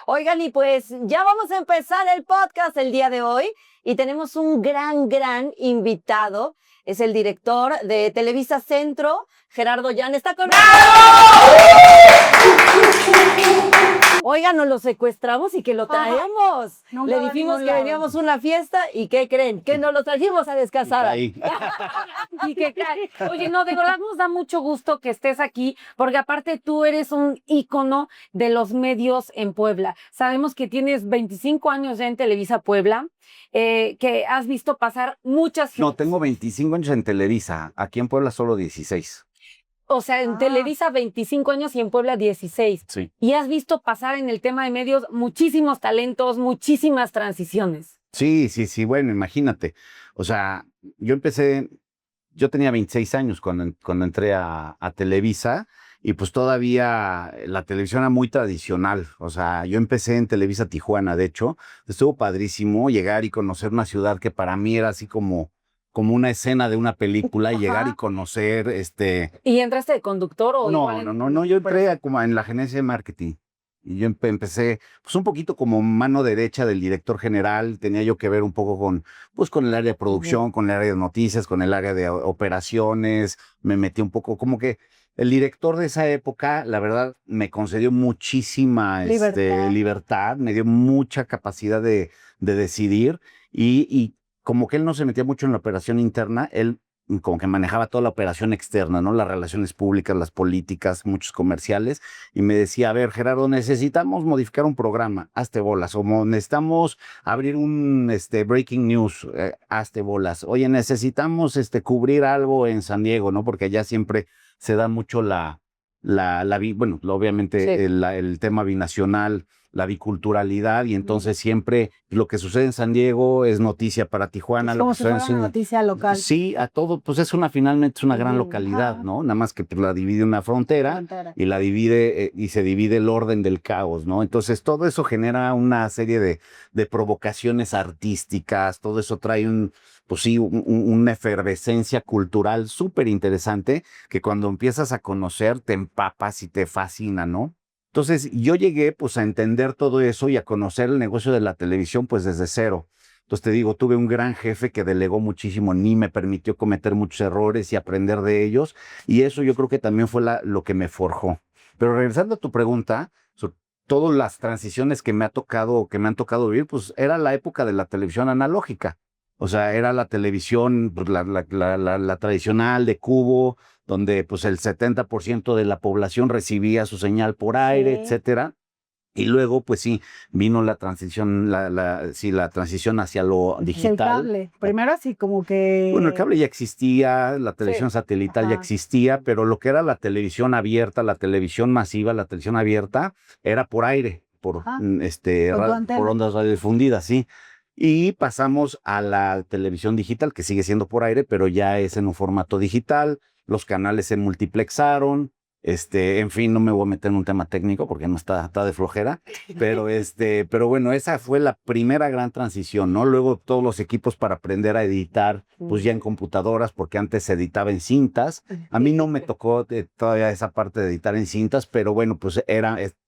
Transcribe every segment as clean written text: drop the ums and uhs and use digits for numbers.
Oigan, y pues ya vamos a empezar el podcast el día de hoy y tenemos un gran invitado. Es el director de Televisa Centro, Gerardo Llán. Está con nosotros. Oigan, nos lo secuestramos y que lo traemos. Le dijimos que veníamos a una fiesta y ¿qué creen? Que nos lo trajimos a descansar. Y que cae. Oye, no, de verdad nos da mucho gusto que estés aquí, porque aparte tú eres un ícono de los medios en Puebla. Sabemos que tienes 25 años ya en Televisa Puebla, que has visto pasar muchas... No, tengo 25 años en Televisa. Aquí en Puebla solo 16. O sea, en Televisa 25 años y en Puebla 16. Sí. Y has visto pasar en el tema de medios muchísimos talentos, muchísimas transiciones. Sí. Bueno, imagínate. O sea, yo tenía 26 años cuando entré a Televisa y pues todavía la televisión era muy tradicional. O sea, yo empecé en Televisa Tijuana, de hecho. Estuvo padrísimo llegar y conocer una ciudad que para mí era así como una escena de una película y llegar y conocer ¿Y entraste de conductor o No, yo entré como en la gerencia de marketing. Y yo empecé, pues un poquito como mano derecha del director general, tenía yo que ver un poco con el área de producción, con el área de noticias, con el área de operaciones, me metí un poco, como que el director de esa época, la verdad, me concedió muchísima libertad, me dio mucha capacidad de decidir y como que él no se metía mucho en la operación interna, él como que manejaba toda la operación externa, ¿no? Las relaciones públicas, las políticas, muchos comerciales, y me decía, a ver, Gerardo, necesitamos modificar un programa, hazte bolas, o necesitamos abrir un breaking news, hazte bolas. Oye, necesitamos cubrir algo en San Diego, ¿no? Porque allá siempre se da mucho obviamente Sí. el tema binacional, la biculturalidad, y entonces siempre lo que sucede en San Diego es noticia para Tijuana. Es lo como que si sucede fuera en una noticia local. Sí, a todo, pues finalmente es una gran localidad, ¿no? Nada más que pues, la divide una frontera y la divide y se divide el orden del caos, ¿no? Entonces todo eso genera una serie de provocaciones artísticas, todo eso trae una efervescencia cultural súper interesante que cuando empiezas a conocer te empapas y te fascina, ¿no? Entonces yo llegué pues a entender todo eso y a conocer el negocio de la televisión pues desde cero. Entonces te digo, tuve un gran jefe que delegó muchísimo en mí, me permitió cometer muchos errores y aprender de ellos, y eso yo creo que también fue lo que me forjó. Pero regresando a tu pregunta, todas las transiciones que me han tocado vivir, pues era la época de la televisión analógica. O sea, era la televisión, pues, la tradicional de cubo, donde pues el 70% de la población recibía su señal por aire, etcétera. Y luego, pues sí, vino la transición, la transición hacia lo digital. El cable. Primero así como que... Bueno, el cable ya existía, la televisión satelital ya existía, pero lo que era la televisión abierta, la televisión masiva, la televisión abierta, era por aire, por ondas radiodifundidas, sí. Y pasamos a la televisión digital, que sigue siendo por aire, pero ya es en un formato digital. Los canales se multiplexaron. En fin, no me voy a meter en un tema técnico porque no está de flojera, pero bueno, esa fue la primera gran transición, ¿no? Luego todos los equipos para aprender a editar, pues ya en computadoras, porque antes se editaba en cintas. A mí no me tocó todavía esa parte de editar en cintas, pero bueno, pues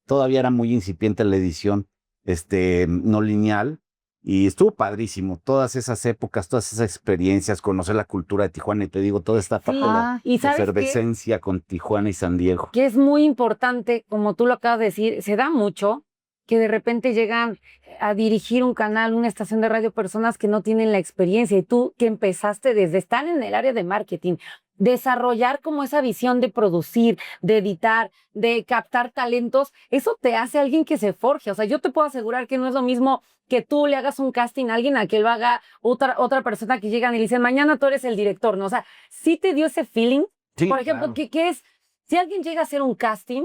todavía era muy incipiente la edición, no lineal. Y estuvo padrísimo, todas esas épocas, todas esas experiencias, conocer la cultura de Tijuana, y te digo, toda esta parte de la ¿y sabes efervescencia con Tijuana y San Diego. Que es muy importante, como tú lo acabas de decir, se da mucho que de repente llegan a dirigir un canal, una estación de radio, personas que no tienen la experiencia, y tú que empezaste desde estar en el área de marketing, desarrollar como esa visión de producir, de editar, de captar talentos, eso te hace alguien que se forje. O sea, yo te puedo asegurar que no es lo mismo que tú le hagas un casting a alguien a que lo haga otra persona que llegan y le dicen, mañana tú eres el director, ¿no? O sea, sí te dio ese feeling. Sí, por ejemplo, claro. ¿qué es? Si alguien llega a hacer un casting,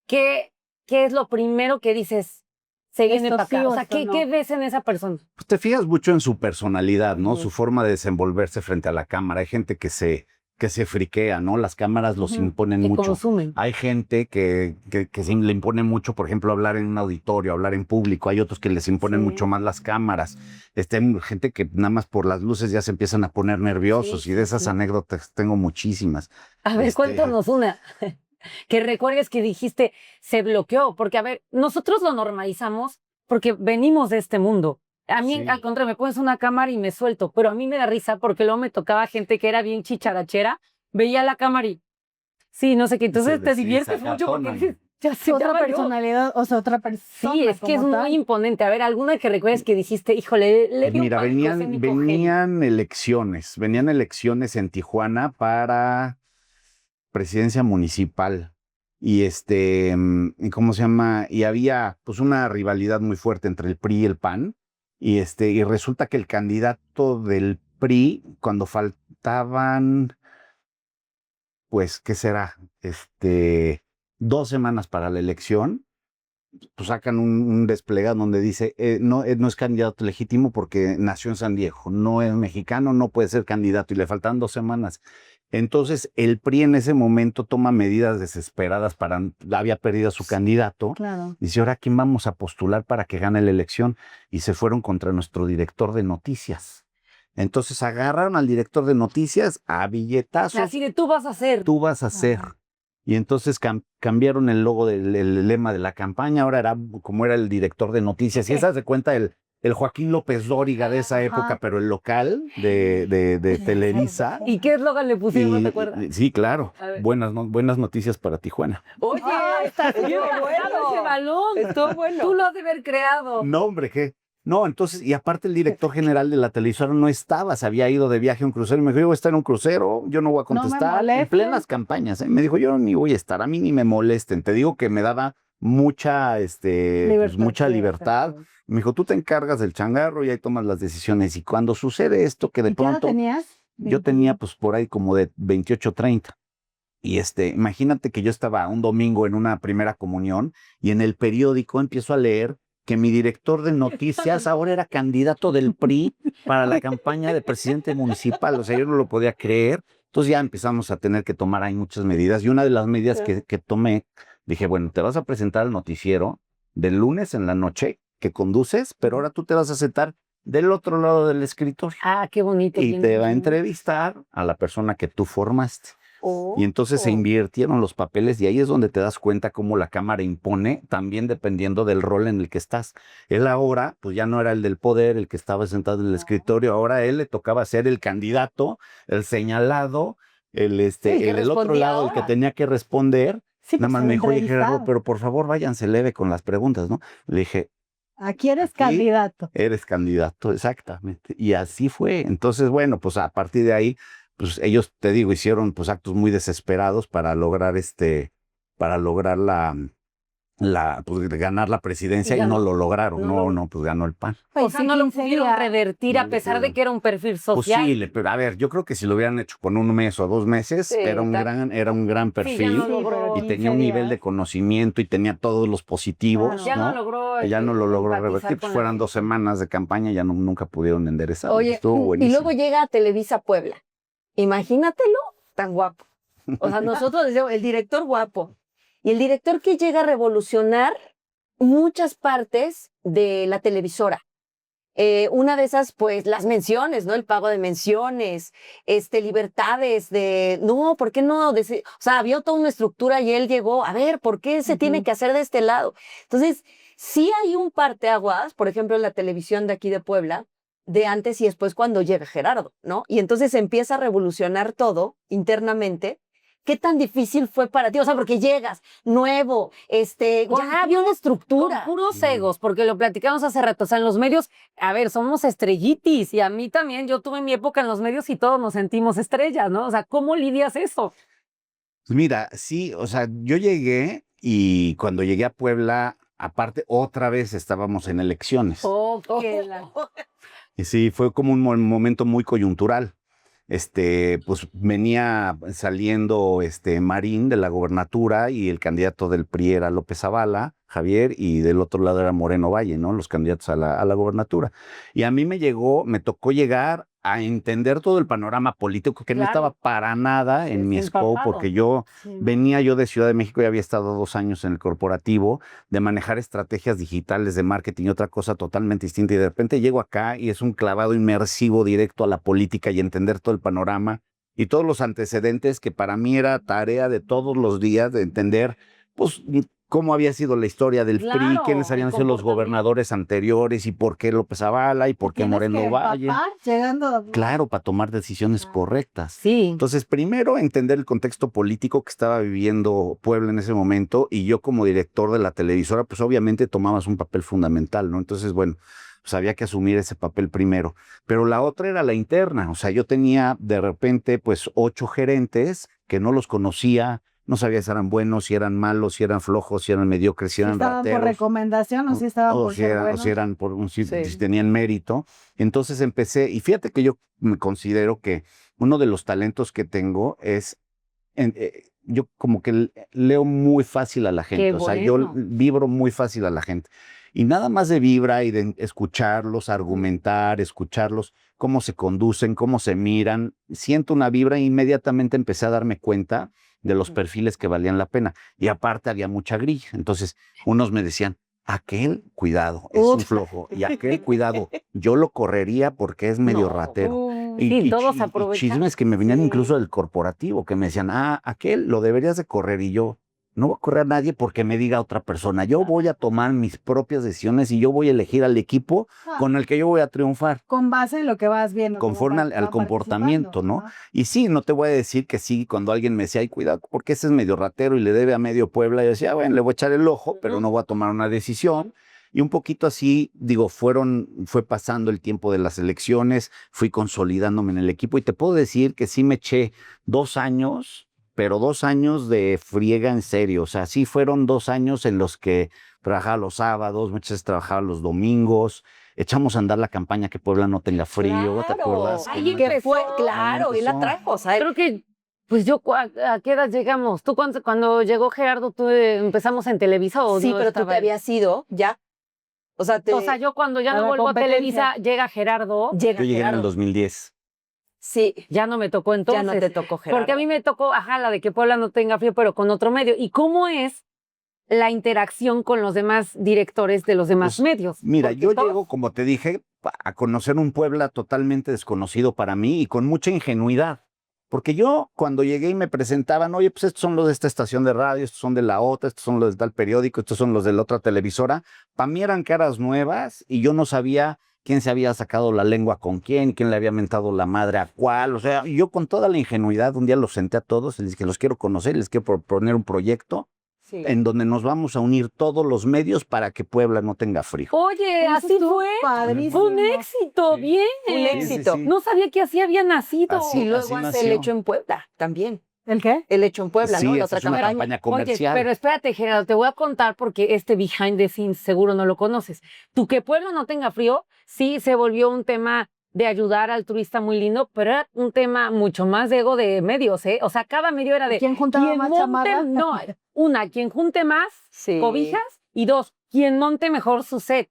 ¿qué es lo primero que dices? Se viene para acá. O sea, ¿qué ves en esa persona? Pues te fijas mucho en su personalidad, ¿no? Su forma de desenvolverse frente a la cámara. Hay gente que se friquea, ¿no? Las cámaras los imponen Que mucho. consumen. Hay gente que sí le impone mucho, por ejemplo, hablar en un auditorio, hablar en público. Hay otros que les imponen mucho más las cámaras. Hay gente que nada más por las luces ya se empiezan a poner nerviosos, y de esas anécdotas tengo muchísimas. A ver, cuéntanos una. que recuerdes que dijiste, se bloqueó, porque a ver, nosotros lo normalizamos porque venimos de este mundo. A mí, Sí. al contrario, me pones una cámara y me suelto, pero a mí me da risa porque luego me tocaba gente que era bien chicharachera, veía la cámara y sí, no sé qué, entonces te Sí, diviertes se mucho porque acatonan. dices, ya sé, ya Otra valió. personalidad, o sea, otra persona. Sí, es que es como muy tal. imponente. A ver, alguna que recuerdes que dijiste, híjole, le dio un Mira, pánico escénico heavy. venían elecciones en Tijuana para presidencia municipal. Y ¿y ¿cómo se llama? Y había pues una rivalidad muy fuerte entre el PRI y el PAN. Y resulta que el candidato del PRI, cuando faltaban, pues, ¿qué será? 2 semanas para la elección, pues sacan un desplegado donde dice, no es candidato legítimo porque nació en San Diego, no es mexicano, no puede ser candidato y le faltan 2 semanas. Entonces el PRI en ese momento toma medidas desesperadas había perdido a su candidato, Claro. dice, ahora ¿quién vamos a postular para que gane la elección? Y se fueron contra nuestro director de noticias. Entonces agarraron al director de noticias a billetazos, Así de tú vas a hacer. tú vas a ser. Y entonces cambiaron el logo el lema de la campaña, ahora era como era el director de noticias. Y esa se cuenta el Joaquín López Dóriga de esa época, pero el local de Televisa. ¿Y qué eslogan le pusieron? ¿No te acuerdas? Sí, claro. A ver. Buenas noticias para Tijuana. Oye, está bien estuvo pasado bueno. ese balón. Estuvo bueno. Tú lo has de haber creado. No, hombre, ¿qué? No, entonces, y aparte el director general de la televisora no estaba, se había ido de viaje a un crucero y me dijo, yo voy a estar en un crucero, yo no voy a No me contestar, en molesten. plenas campañas, ¿eh? Me dijo, yo ni voy a estar, a mí ni me molesten, te digo que me daba mucha, pues, mucha libertad. Me dijo, tú te encargas del changarro y ahí tomas las decisiones, y cuando sucede esto, que de ¿Y qué edad pronto, tenías? yo tenía pues por ahí como de 28, 30. Y imagínate que yo estaba un domingo en una primera comunión y en el periódico empiezo a leer que mi director de noticias ahora era candidato del PRI para la campaña de presidente municipal. O sea, yo no lo podía creer. Entonces ya empezamos a tener que tomar ahí muchas medidas. Y una de las medidas que tomé, dije, bueno, te vas a presentar al noticiero del lunes en la noche que conduces, pero ahora tú te vas a sentar del otro lado del escritorio Ah, qué bonito. y bien te va a hecho. entrevistar a la persona que tú formaste. Oh, Y entonces se invirtieron los papeles y ahí es donde te das cuenta cómo la cámara impone, también dependiendo del rol en el que estás. Él ahora, pues ya no era el del poder, el que estaba sentado en el escritorio, ahora a él le tocaba ser el candidato, el señalado, que el otro respondía lado, el que ahora. tenía que responder. Sí, Nada pues, más el me dijo, oye Gerardo, entrevistado. pero por favor váyanse leve con las preguntas, ¿no? Le dije, Aquí eres Aquí candidato. eres candidato, exactamente. Y así fue. Entonces, bueno, pues a partir de ahí, pues ellos, te digo, hicieron pues actos muy desesperados para lograr pues ganar la presidencia y no ganó. lo lograron. No. No, pues ganó el PAN. O Pues sea, sí, no lo 15 pudieron días. revertir No a lo pesar de pudieron. que era un perfil Pues social. sí, pero a ver, yo creo que si lo hubieran hecho con 1 mes o 2 meses, Sí, era un gran Sí, perfil. ya no Sí, logró. pero Y 15 tenía un nivel de días. conocimiento y tenía todos los positivos, Ya no ¿no? logró. Ya no lo logró empatizar revertir, con pues la fueran gente. 2 semanas de campaña, ya nunca pudieron enderezar. Oye, Estuvo y buenísimo. luego llega a Televisa Puebla. Imagínatelo tan guapo. O sea, nosotros decimos, el director guapo. Y el director que llega a revolucionar muchas partes de la televisora. Una de esas, pues, las menciones, ¿no? El pago de menciones, libertades de, no, ¿por qué no? O sea, había toda una estructura y él llegó, a ver, ¿por qué se tiene que hacer de este lado? Entonces, sí hay un parteaguas, por ejemplo, en la televisión de aquí de Puebla, de antes y después cuando llega Gerardo, ¿no? Y entonces empieza a revolucionar todo internamente. ¿Qué tan difícil fue para ti? O sea, porque llegas nuevo, ya había una estructura. Con puros egos, porque lo platicamos hace rato. O sea, en los medios, a ver, somos estrellitis. Y a mí también, yo tuve mi época en los medios y todos nos sentimos estrellas, ¿no? O sea, ¿cómo lidias eso? Pues mira, sí, o sea, yo llegué y cuando llegué a Puebla, aparte, otra vez estábamos en elecciones. Oh, Y sí, fue como un momento muy coyuntural. Pues venía saliendo Marín de la gobernatura y el candidato del PRI era López Zavala, Javier, y del otro lado era Moreno Valle, ¿no? Los candidatos a la gobernatura. Y a mí me tocó llegar a entender todo el panorama político que no Claro. estaba para nada en mi scope, Empapado. porque yo venía yo de Ciudad de México y había estado 2 años en el corporativo, de manejar estrategias digitales de marketing y otra cosa totalmente distinta. Y de repente llego acá y es un clavado inmersivo directo a la política y entender todo el panorama y todos los antecedentes que para mí era tarea de todos los días de entender, pues, cómo había sido la historia del PRI, Claro, quiénes habían el sido los comportamiento. gobernadores anteriores y por qué López Zavala y por qué Tienes Moreno que Valle. empapar llegando. Claro, para tomar decisiones correctas. Sí. Entonces, primero entender el contexto político que estaba viviendo Puebla en ese momento, y yo como director de la televisora, pues obviamente tomabas un papel fundamental, ¿no? Entonces, bueno, pues había que asumir ese papel primero. Pero la otra era la interna, o sea, yo tenía de repente pues 8 gerentes que no los conocía, no sabía si eran buenos, si eran malos, si eran flojos, si eran mediocres, si Si eran estaban por rateros. recomendación o si estaban por Si ser eran, buenos. o si eran por si Sí. tenían mérito. Entonces empecé, y fíjate que yo me considero que uno de los talentos que tengo es, yo como que leo muy fácil a la gente, Qué o sea, yo bueno. vibro muy fácil a la gente. Y nada más de vibra y de escucharlos, argumentar, escucharlos, cómo se conducen, cómo se miran, siento una vibra e inmediatamente empecé a darme cuenta de los perfiles que valían la pena. Y aparte había mucha grilla. Entonces, unos me decían, aquel, cuidado, es un flojo. Y aquel, cuidado, yo lo correría porque es medio No. ratero. Sí, todos Y aprovechan. chismes que me venían Sí. incluso del corporativo, que me decían, aquel lo deberías de correr. Y yo, no voy a correr a nadie porque me diga otra persona. Yo voy a tomar mis propias decisiones y yo voy a elegir al equipo con el que yo voy a triunfar. Con base en lo que vas viendo. cómo Conforme al van comportamiento, participando, ¿no? Y sí, no te voy a decir que sí, cuando alguien me decía, ay, cuidado, porque ese es medio ratero y le debe a medio Puebla, yo decía, bueno, le voy a echar el ojo, pero no voy a tomar una decisión. Y un poquito así, digo, fue pasando el tiempo de las elecciones, fui consolidándome en el equipo y te puedo decir que sí me eché 2 años, pero 2 años de friega en serio. O sea, sí fueron 2 años en los que trabajaba los sábados, muchas veces trabajaba los domingos. Echamos a andar la campaña que Puebla no tenga frío, ¿te acuerdas? Ahí que fue, empezó. claro, y la empezó. trajo, o sea, Creo que, pues yo, ¿a qué edad llegamos? ¿Tú cuando llegó Gerardo, tú empezamos en Televisa o sí, no pero tú te estaba? habías ido ya. O sea, Yo cuando ya A no la vuelvo a competencia. Televisa, llega Gerardo, llega Yo llegué en el Gerardo. 2010. Sí, ya no me tocó entonces. ya no te tocó Gerardo. Porque a mí me tocó, la de que Puebla no tenga frío, pero con otro medio. ¿Y cómo es la interacción con los demás directores de los demás Pues, medios? Mira, Porque yo todos- llego, como te dije, a conocer un Puebla totalmente desconocido para mí y con mucha ingenuidad. Porque yo, cuando llegué y me presentaban, oye, pues estos son los de esta estación de radio, estos son de la otra, estos son los de tal periódico, estos son los de la otra televisora, para mí eran caras nuevas y yo no sabía quién se había sacado la lengua con quién le había mentado la madre a cuál. O sea, yo con toda la ingenuidad, un día los senté a todos y les dije, los quiero conocer, les quiero proponer un proyecto Sí. en donde nos vamos a unir todos los medios para que Puebla no tenga frío. Oye, Eso así estuvo fue. padrísimo. Fue un éxito, Sí. bien. Un éxito. No sabía que así había nacido. Así- Y luego así hace el nació. hecho en Puebla también. ¿El qué? El hecho en Puebla, Sí, ¿no? La esa otra es una campaña. campaña Oye, comercial. pero espérate, Gerardo, te voy a contar porque este behind the scenes seguro no lo conoces. Tú que Puebla no tenga frío, sí se volvió un tema de ayudar al turista muy lindo, pero era un tema mucho más de ego de medios, ¿eh? O sea, cada medio era de ¿Quién juntaba más chamarra? no, quien junte más Sí. cobijas y 2, quien monte mejor su set.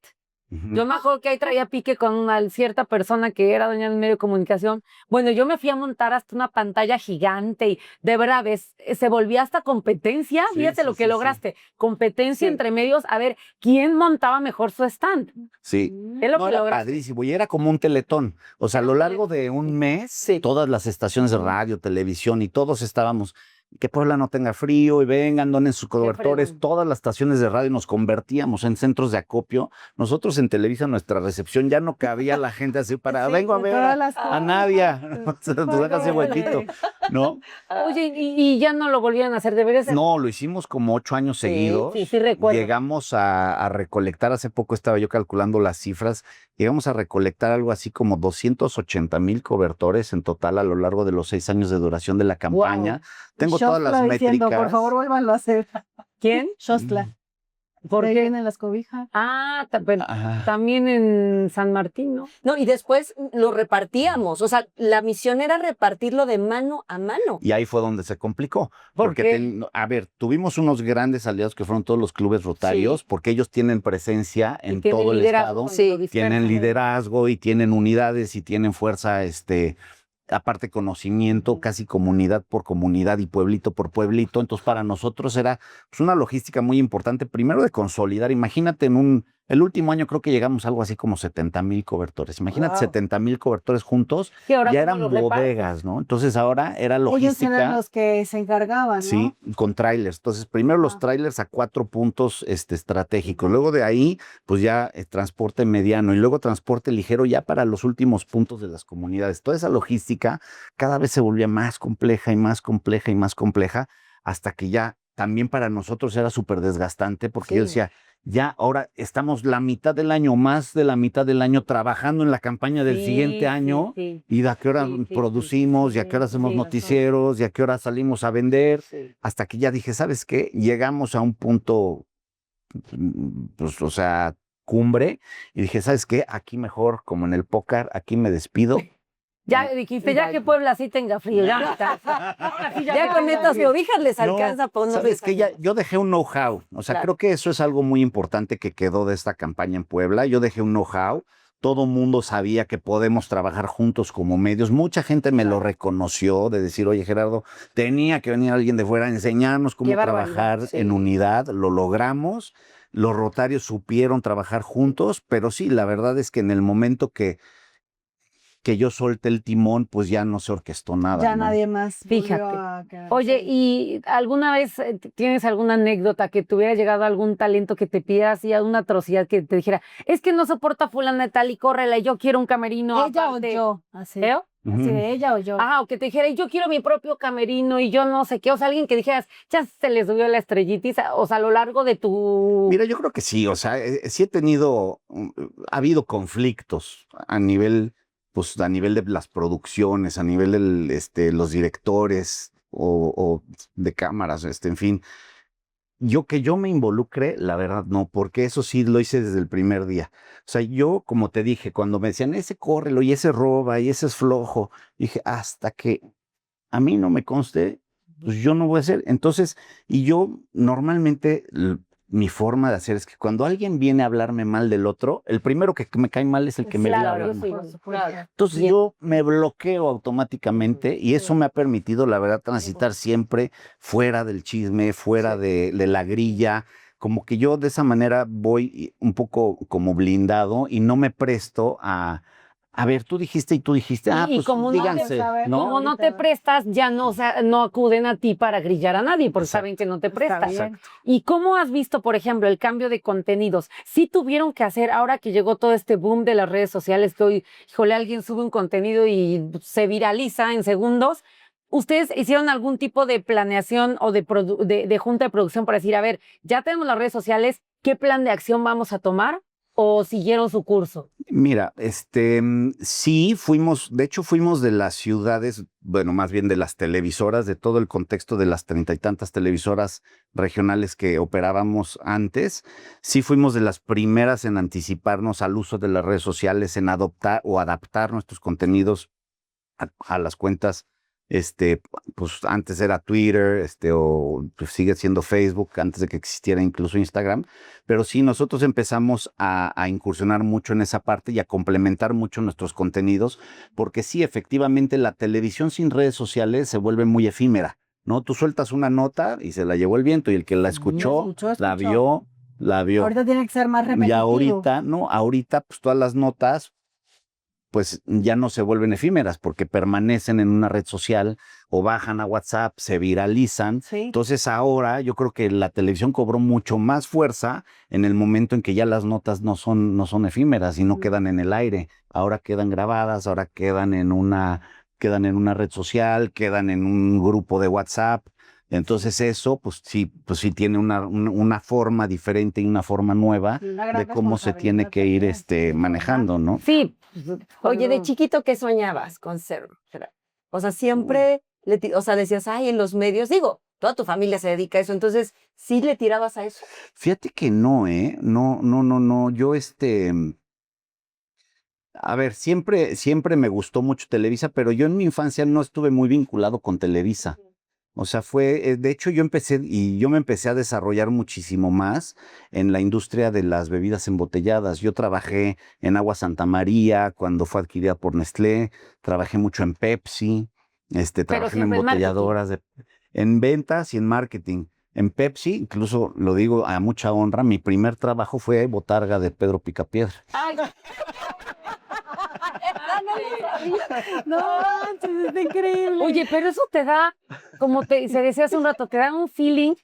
Ujú. Yo me acuerdo que ahí traía pique con una cierta persona que era dueña del medio de comunicación. Bueno, yo me fui a montar hasta una pantalla gigante y de verdad, se volvía hasta competencia. Sí, Fíjate sí, lo que sí, lograste. Competencia Sí. entre medios, a ver quién montaba mejor su stand. Sí. Es lo No, que era lograste. padrísimo y era como un teletón. O sea, a lo largo de un mes, Sí. todas las estaciones de radio, televisión y todos estábamos, que Puebla no tenga frío y vengan, donen sus cobertores. fregón. Todas las estaciones de radio nos convertíamos en centros de acopio. Nosotros en Televisa, nuestra recepción, ya no cabía la gente así para, Sí, vengo a de ver todas a, las a cosas. Nadia. Se nos deja ese huequito, ¿no? Oye, y ya no lo volvieron a hacer, debería ser. No, lo hicimos como 8 años seguidos. sí, recuerdo. Llegamos a recolectar, hace poco estaba yo calculando las cifras, llegamos a recolectar algo así como 280,000 cobertores en total a lo largo de los 6 años de duración de la campaña. Tengo todas las Shostla diciendo, métricas. por favor, vuélvanlo a hacer. ¿Quién? Shostla. ¿Por Ahí qué? vienen las cobijas. Bueno, Ajá. también en San Martín, ¿no? No, y después lo repartíamos. O sea, la misión era repartirlo de mano a mano. Y ahí fue donde se complicó. ¿Por Porque, qué? a ver, tuvimos unos grandes aliados que fueron todos los clubes rotarios, Sí. porque ellos tienen presencia Y en tienen todo el liderazgo estado. en Sí, lo disperso. Tienen liderazgo y tienen unidades y tienen fuerza, aparte conocimiento, casi comunidad por comunidad y pueblito por pueblito. Entonces, para nosotros era pues, una logística muy importante, primero de consolidar. Imagínate en El último año creo que llegamos a algo así como 70,000 cobertores. Imagínate, 70,000 cobertores juntos, ¿Qué ahora ya cómo eran los repartes? bodegas, ¿no? Entonces ahora era Ellos logística. eran los que se encargaban, ¿no? Sí, con trailers. Entonces, primero los trailers a 4 puntos estratégicos. Luego de ahí, pues ya transporte mediano y luego transporte ligero ya para los últimos puntos de las comunidades. Toda esa logística cada vez se volvía más compleja y más compleja y más compleja hasta que ya también para nosotros era súper desgastante porque yo decía, ya ahora estamos la mitad del año, más de la mitad del año trabajando en la campaña del siguiente año. ¿Y a qué hora producimos? ¿Y a qué hora hacemos noticieros? ¿Y a qué hora salimos a vender? Hasta que ya dije, ¿sabes qué? Llegamos a un punto, pues, o sea, cumbre. Y dije, ¿sabes qué? Aquí mejor, como en el póker, aquí me despido. Ya dijiste, ya que Puebla sí tenga frío, ya. Ya con estas cobijas les alcanza para unos sabes que desayunos. yo dejé un know-how, o sea, Claro. creo que eso es algo muy importante que quedó de esta campaña en Puebla. Yo dejé un know-how, todo mundo sabía que podemos trabajar juntos como medios. Mucha gente me lo reconoció de decir, oye Gerardo, tenía que venir alguien de fuera a enseñarnos cómo Qué barbaridad, trabajar en unidad, lo logramos. Los Rotarios supieron trabajar juntos, pero sí, la verdad es que en el momento que yo solté el timón, pues ya no se orquestó nada. Ya ¿no? nadie más volvió Fíjate. a quedar. Oye, Sí. ¿y alguna vez tienes alguna anécdota que te hubiera llegado algún talento que te pida así, alguna atrocidad que te dijera, es que no soporta a fulana de tal y córrela, y yo quiero un camerino ¿Ella aparte"? o yo? Así. ¿Eh? Así de ella o yo. Ah, o que te dijera, yo quiero mi propio camerino y yo no sé qué. O sea, alguien que dijeras, ya se les subió la estrellitis, o sea, a lo largo de tu... Mira, yo creo que sí, o sea, sí he tenido, ha habido conflictos a nivel, pues a nivel de las producciones, a nivel de los directores o de cámaras, en fin. Que yo me involucre, la verdad no, porque eso sí lo hice desde el primer día. O sea, yo, como te dije, cuando me decían, ese córrelo y ese roba y ese es flojo, dije, hasta que a mí no me conste, pues yo no voy a hacer. Entonces, y yo normalmente mi forma de hacer es que cuando alguien viene a hablarme mal del otro, el primero que me cae mal es el que me viene a hablar mal. Entonces yo me bloqueo automáticamente y eso me ha permitido, la verdad, transitar siempre fuera del chisme, fuera de la grilla. Como que yo de esa manera voy un poco como blindado y no me presto a ver, tú dijiste y tú dijiste, Y pues como díganse, ¿no? Como no te prestas, ya no, o sea, no acuden a ti para grillar a nadie porque saben que no te prestas. bien. ¿Y cómo has visto, por ejemplo, el cambio de contenidos? Sí tuvieron que hacer, ahora que llegó todo este boom de las redes sociales, que hoy, híjole, alguien sube un contenido y se viraliza en segundos. ¿Ustedes hicieron algún tipo de planeación o de junta de producción para decir, a ver, ya tenemos las redes sociales, ¿qué plan de acción vamos a tomar? ¿O siguieron su curso? Mira, sí fuimos, de hecho fuimos de las ciudades, bueno, más bien de las televisoras, de todo el contexto de las 30 y tantas televisoras regionales que operábamos antes. Sí fuimos de las primeras en anticiparnos al uso de las redes sociales, en adoptar o adaptar nuestros contenidos a las cuentas. Pues antes era Twitter, o pues sigue siendo Facebook, antes de que existiera incluso Instagram, pero sí, nosotros empezamos a incursionar mucho en esa parte y a complementar mucho nuestros contenidos, porque sí, efectivamente, la televisión sin redes sociales se vuelve muy efímera, ¿no? Tú sueltas una nota y se la llevó el viento, y el que la escuchó, la vio. Ahorita tiene que ser más repetitivo. Y ahorita, pues todas las notas, pues ya no se vuelven efímeras porque permanecen en una red social o bajan a WhatsApp, se viralizan. Sí. Entonces ahora yo creo que la televisión cobró mucho más fuerza en el momento en que ya las notas no son efímeras y no quedan en el aire. Ahora quedan grabadas, ahora quedan en una red social, quedan en un grupo de WhatsApp. Entonces eso, pues sí tiene una forma diferente y una forma nueva de cómo se tiene que ir manejando, ¿no? Sí. Oye, de chiquito, ¿qué soñabas con ser? O sea, siempre, decías, ay, en los medios, digo, toda tu familia se dedica a eso, entonces, ¿sí le tirabas a eso? Fíjate que no, no, yo a ver, siempre me gustó mucho Televisa, pero yo en mi infancia no estuve muy vinculado con Televisa. O sea, de hecho yo me empecé a desarrollar muchísimo más en la industria de las bebidas embotelladas. Yo trabajé en Agua Santa María cuando fue adquirida por Nestlé, trabajé mucho en Pepsi, trabajé en siempre en embotelladoras, en ventas y en marketing. en Pepsi, incluso lo digo a mucha honra, mi primer trabajo fue botarga de Pedro Picapiedra. Ay. No, es increíble. Oye, pero eso te da, como se decía hace un rato, te da un feeling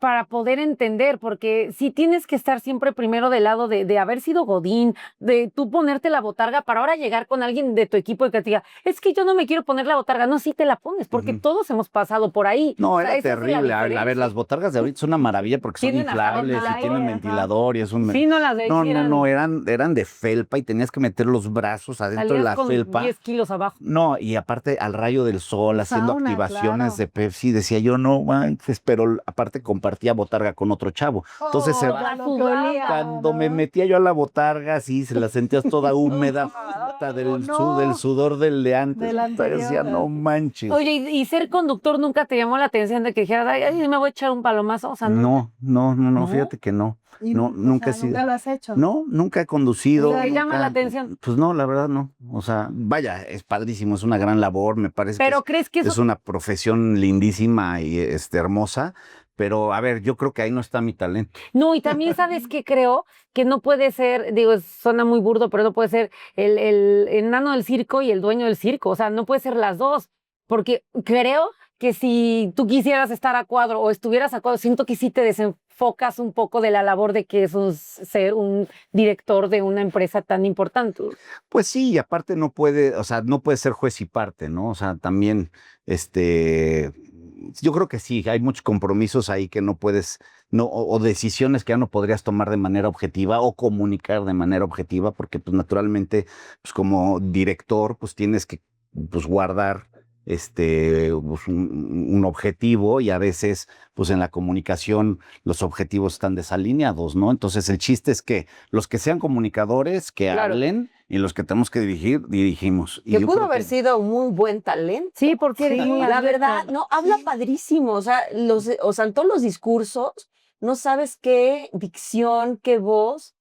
para poder entender, porque si tienes que estar siempre primero del lado de haber sido godín, de tú ponerte la botarga para ahora llegar con alguien de tu equipo y que te diga, es que yo no me quiero poner la botarga. No, sí te la pones, porque todos hemos pasado por ahí. No, O sea, era esa es la terrible. A ver, diferencia. las botargas de ahorita son una maravilla porque son Tienen hasta inflables y ventilador, tienen ventilador y es un... Sí, no las de No, eran de felpa y tenías que meter los brazos adentro de la con felpa. 10 kilos abajo. No, y aparte al rayo del sol, haciendo Sauna, activaciones claro. de Pepsi, decía yo, no manches, pero aparte compartía botarga con otro chavo. Ences se va. ya lo que olía, Cuando ¿no? me metía yo a la botarga, sí, se la sentías toda húmeda, hasta del sudor del de antes. Del anterior. Decía, no manches. Oye, y ser conductor nunca te llamó la atención de que dijeras, ay, me voy a echar un palomazo. O sea, No, ¿No? fíjate que no. Y, No, o nunca he sea, sido. ¿nunca lo has hecho? No, nunca he conducido. ¿Te llama nunca- la atención? Pues no, la verdad no. O sea, vaya, es padrísimo, es una gran labor, me parece Pero que ¿crees que eso es una profesión lindísima y hermosa, pero a ver, yo creo que ahí no está mi talento. No, y también sabes que creo que no puede ser, digo, suena muy burdo, pero no puede ser el enano del circo y el dueño del circo. O sea, no puede ser las dos. Porque creo que si tú quisieras estar a cuadro o estuvieras a cuadro, siento que sí te desenfocas un poco de la labor de que es ser un director de una empresa tan importante. Pues sí, y aparte no puede, o sea, no puede ser juez y parte, ¿no? O sea, también, yo creo que sí, hay muchos compromisos ahí que no puedes, no, o decisiones que ya no podrías tomar de manera objetiva o comunicar de manera objetiva, porque pues naturalmente, pues como director, pues tienes que, pues guardar pues, un objetivo y a veces, pues en la comunicación los objetivos están desalineados, ¿no? Entonces el chiste es que los que sean comunicadores, que Claro. hablen y los que tenemos que dirigir, dirigimos. Y Que yo pudo creo haber sido un muy buen talento. Sí, porque eres muy La atleta. verdad, no, habla padrísimo. O sea, en todos los discursos, no sabes qué dicción, qué voz.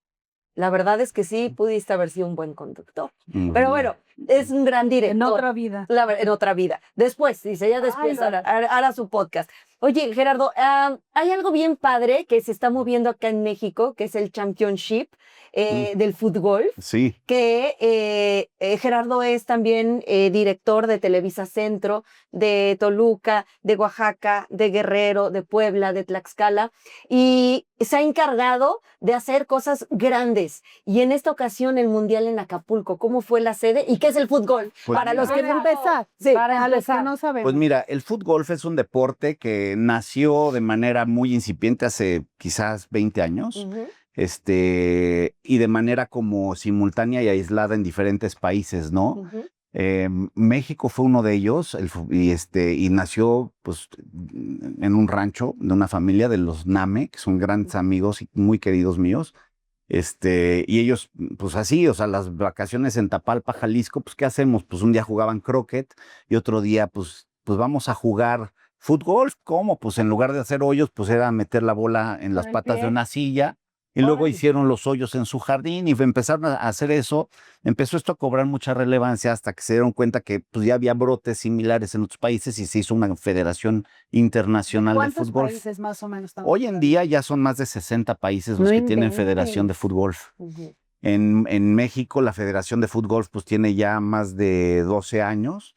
La verdad es que sí, pudiste haber sido un buen conductor. Pero bueno, es un gran director. En otra vida. En otra vida. Después, dice, ella después Ay, hará su podcast. Oye, Gerardo, hay algo bien padre que se está moviendo acá en México, que es el Championship del fútbol, Sí. que Gerardo es también director de Televisa Centro, de Toluca, de Oaxaca, de Guerrero, de Puebla, de Tlaxcala, y se ha encargado de hacer cosas grandes. Y en esta ocasión el Mundial en Acapulco, ¿cómo fue la sede? ¿Y qué es el fútbol? Pues Para los que Para no empezar, Sí. Para a los que empezar. no sabemos. Pues mira, el fútbol es un deporte que nació de manera muy incipiente hace quizás 20 años. Ujú. Y de manera como simultánea y aislada en diferentes países, ¿no? Ujú. México fue uno de ellos y nació pues en un rancho de una familia de los Name, que son grandes amigos y muy queridos míos. Y ellos, pues así, o sea, las vacaciones en Tapalpa, Jalisco, pues ¿qué hacemos? Pues un día jugaban croquet y otro día, pues vamos a jugar fútbol. ¿Cómo? Pues en lugar de hacer hoyos, pues era meter la bola en las el patas pie. de una silla. Y luego Órale. hicieron los hoyos en su jardín y empezaron a hacer eso. Empezó esto a cobrar mucha relevancia hasta que se dieron cuenta que pues, ya había brotes similares en otros países y se hizo una federación internacional de ¿Cuántos fútbol. países más o menos estamos Hoy en hablando? día ya son más de 60 países los No que tienen inventes. federación de fútbol. Ujú. En México la Federación de Fútbol pues tiene ya más de 12 años.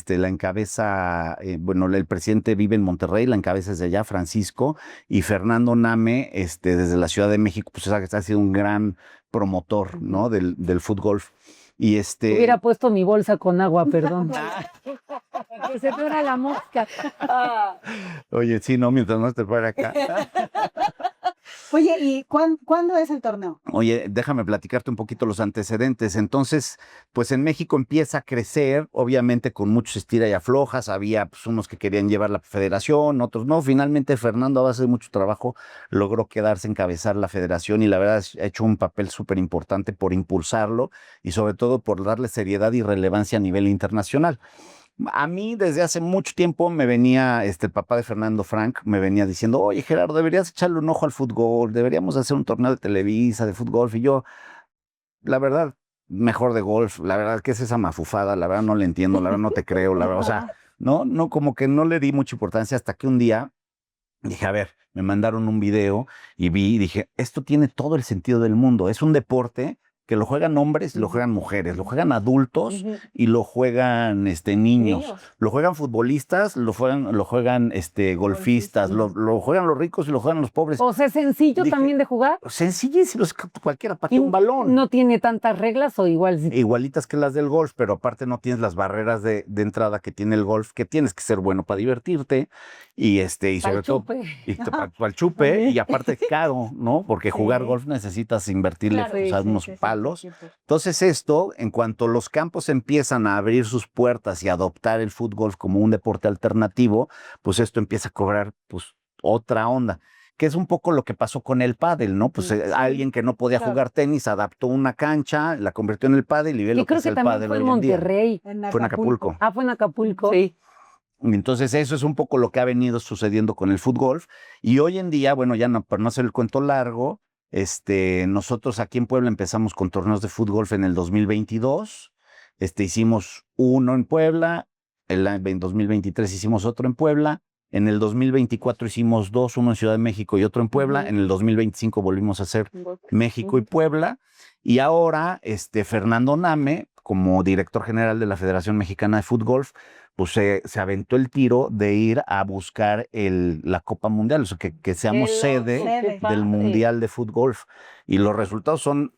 La encabeza, el presidente vive en Monterrey, la encabeza desde allá, Francisco, y Fernando Name, desde la Ciudad de México, pues ha sido un gran promotor, ¿no? Del fútbol. Y Hubiera puesto mi bolsa con agua, perdón. Que se fuera la mosca. Oye, sí, no, mientras no esté para acá. Oye, ¿y cuándo es el torneo? Oye, déjame platicarte un poquito los antecedentes. Entonces, pues en México empieza a crecer, obviamente con muchos estira y aflojas. Había pues, unos que querían llevar la federación, otros no. Finalmente, Fernando, a base de mucho trabajo, logró quedarse, encabezar la federación y la verdad ha hecho un papel súper importante por impulsarlo y sobre todo por darle seriedad y relevancia a nivel internacional. A mí desde hace mucho tiempo me venía, el papá de Fernando Frank me venía diciendo, oye Gerardo, deberías echarle un ojo al fútbol, deberíamos hacer un torneo de Televisa, de fútbol. Y yo, la verdad, mejor de golf, la verdad, ¿qué es esa mafufada? La verdad no le entiendo, la verdad no te creo, la verdad, o sea, no, como que no le di mucha importancia hasta que un día dije, a ver, me mandaron un video y vi y dije, esto tiene todo el sentido del mundo. Es un deporte que lo juegan hombres y lo juegan mujeres, lo juegan adultos y lo juegan niños, lo juegan futbolistas, lo juegan golfistas, lo juegan los ricos y lo juegan los pobres. O sea, ¿es sencillo también de jugar? Sencillísimo, cualquiera patea un balón. ¿No tiene tantas reglas o igual? Igualitas que las del golf, pero aparte no tienes las barreras de entrada que tiene el golf, que tienes que ser bueno para divertirte y sobre todo para el chupe y aparte es caro, ¿no? Porque jugar golf necesitas invertirle unos palos. Entonces esto, en cuanto los campos empiezan a abrir sus puertas y adoptar el fútbol como un deporte alternativo, pues esto empieza a cobrar pues otra onda, que es un poco lo que pasó con el pádel, ¿no? Pues alguien que no podía jugar tenis adaptó una cancha, la convirtió en el pádel y ve lo que es el pádel hoy en día. Monterrey. Fue en Acapulco. Ah, fue en Acapulco. Sí. Entonces eso es un poco lo que ha venido sucediendo con el fútbol y hoy en día, bueno, ya no, para no hacer el cuento largo, nosotros aquí en Puebla empezamos con torneos de fútbol en el 2022, hicimos uno en Puebla, en 2023 hicimos otro en Puebla, en el 2024 hicimos dos, uno en Ciudad de México y otro en Puebla, en el 2025 volvimos a hacer México y Puebla, y ahora Fernando Name, como director general de la Federación Mexicana de Fútbol, pues se aventó el tiro de ir a buscar la Copa Mundial, o sea, que seamos sede del Mundial de Fútbol. Y los resultados son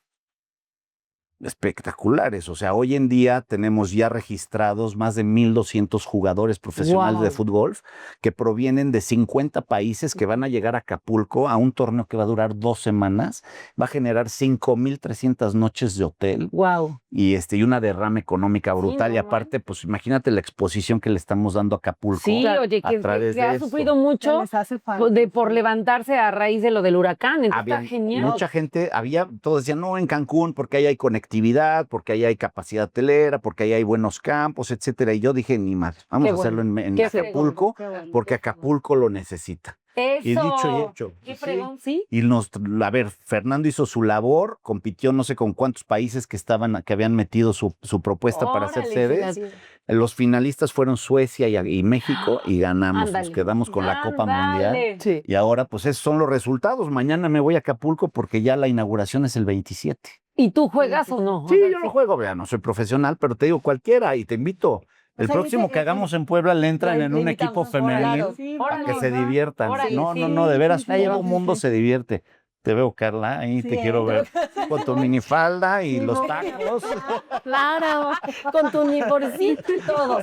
espectaculares. O sea, hoy en día tenemos ya registrados más de 1,200 jugadores profesionales de fútbol que provienen de 50 países que van a llegar a Acapulco a un torneo que va a durar 2 semanas. Va a generar 5,300 noches de hotel. Wow. Y una derrama económica brutal. Sí, y aparte, pues imagínate la exposición que le estamos dando a Acapulco. Sí, oye, que ha sufrido mucho por levantarse a raíz de lo del huracán. Entonces, está genial. Mucha gente, todos decían, no, en Cancún, porque ahí hay conectividad, porque ahí hay capacidad hotelera, porque ahí hay buenos campos, etcétera. Y yo dije, ni más, vamos a hacerlo en Acapulco, porque Acapulco lo necesita. Eso. Y dicho y hecho. Qué fregón, sí. Y Fernando hizo su labor, compitió no sé con cuántos países que habían metido su propuesta para hacer sedes. Los finalistas fueron Suecia y México y ganamos, nos quedamos con la Copa Mundial. Sí. Y ahora pues esos son los resultados. Mañana me voy a Acapulco porque ya la inauguración es el 27. ¿Y tú juegas o no? Sí, yo no juego, vea, no soy profesional, pero te digo cualquiera y te invito. El próximo que hagamos en Puebla le entran en un equipo femenil para que se diviertan. No, de veras, todo el mundo se divierte. Te veo, Carla, ahí te quiero ver con tu minifalda y los tacos. Claro, con tu uniformito y todo.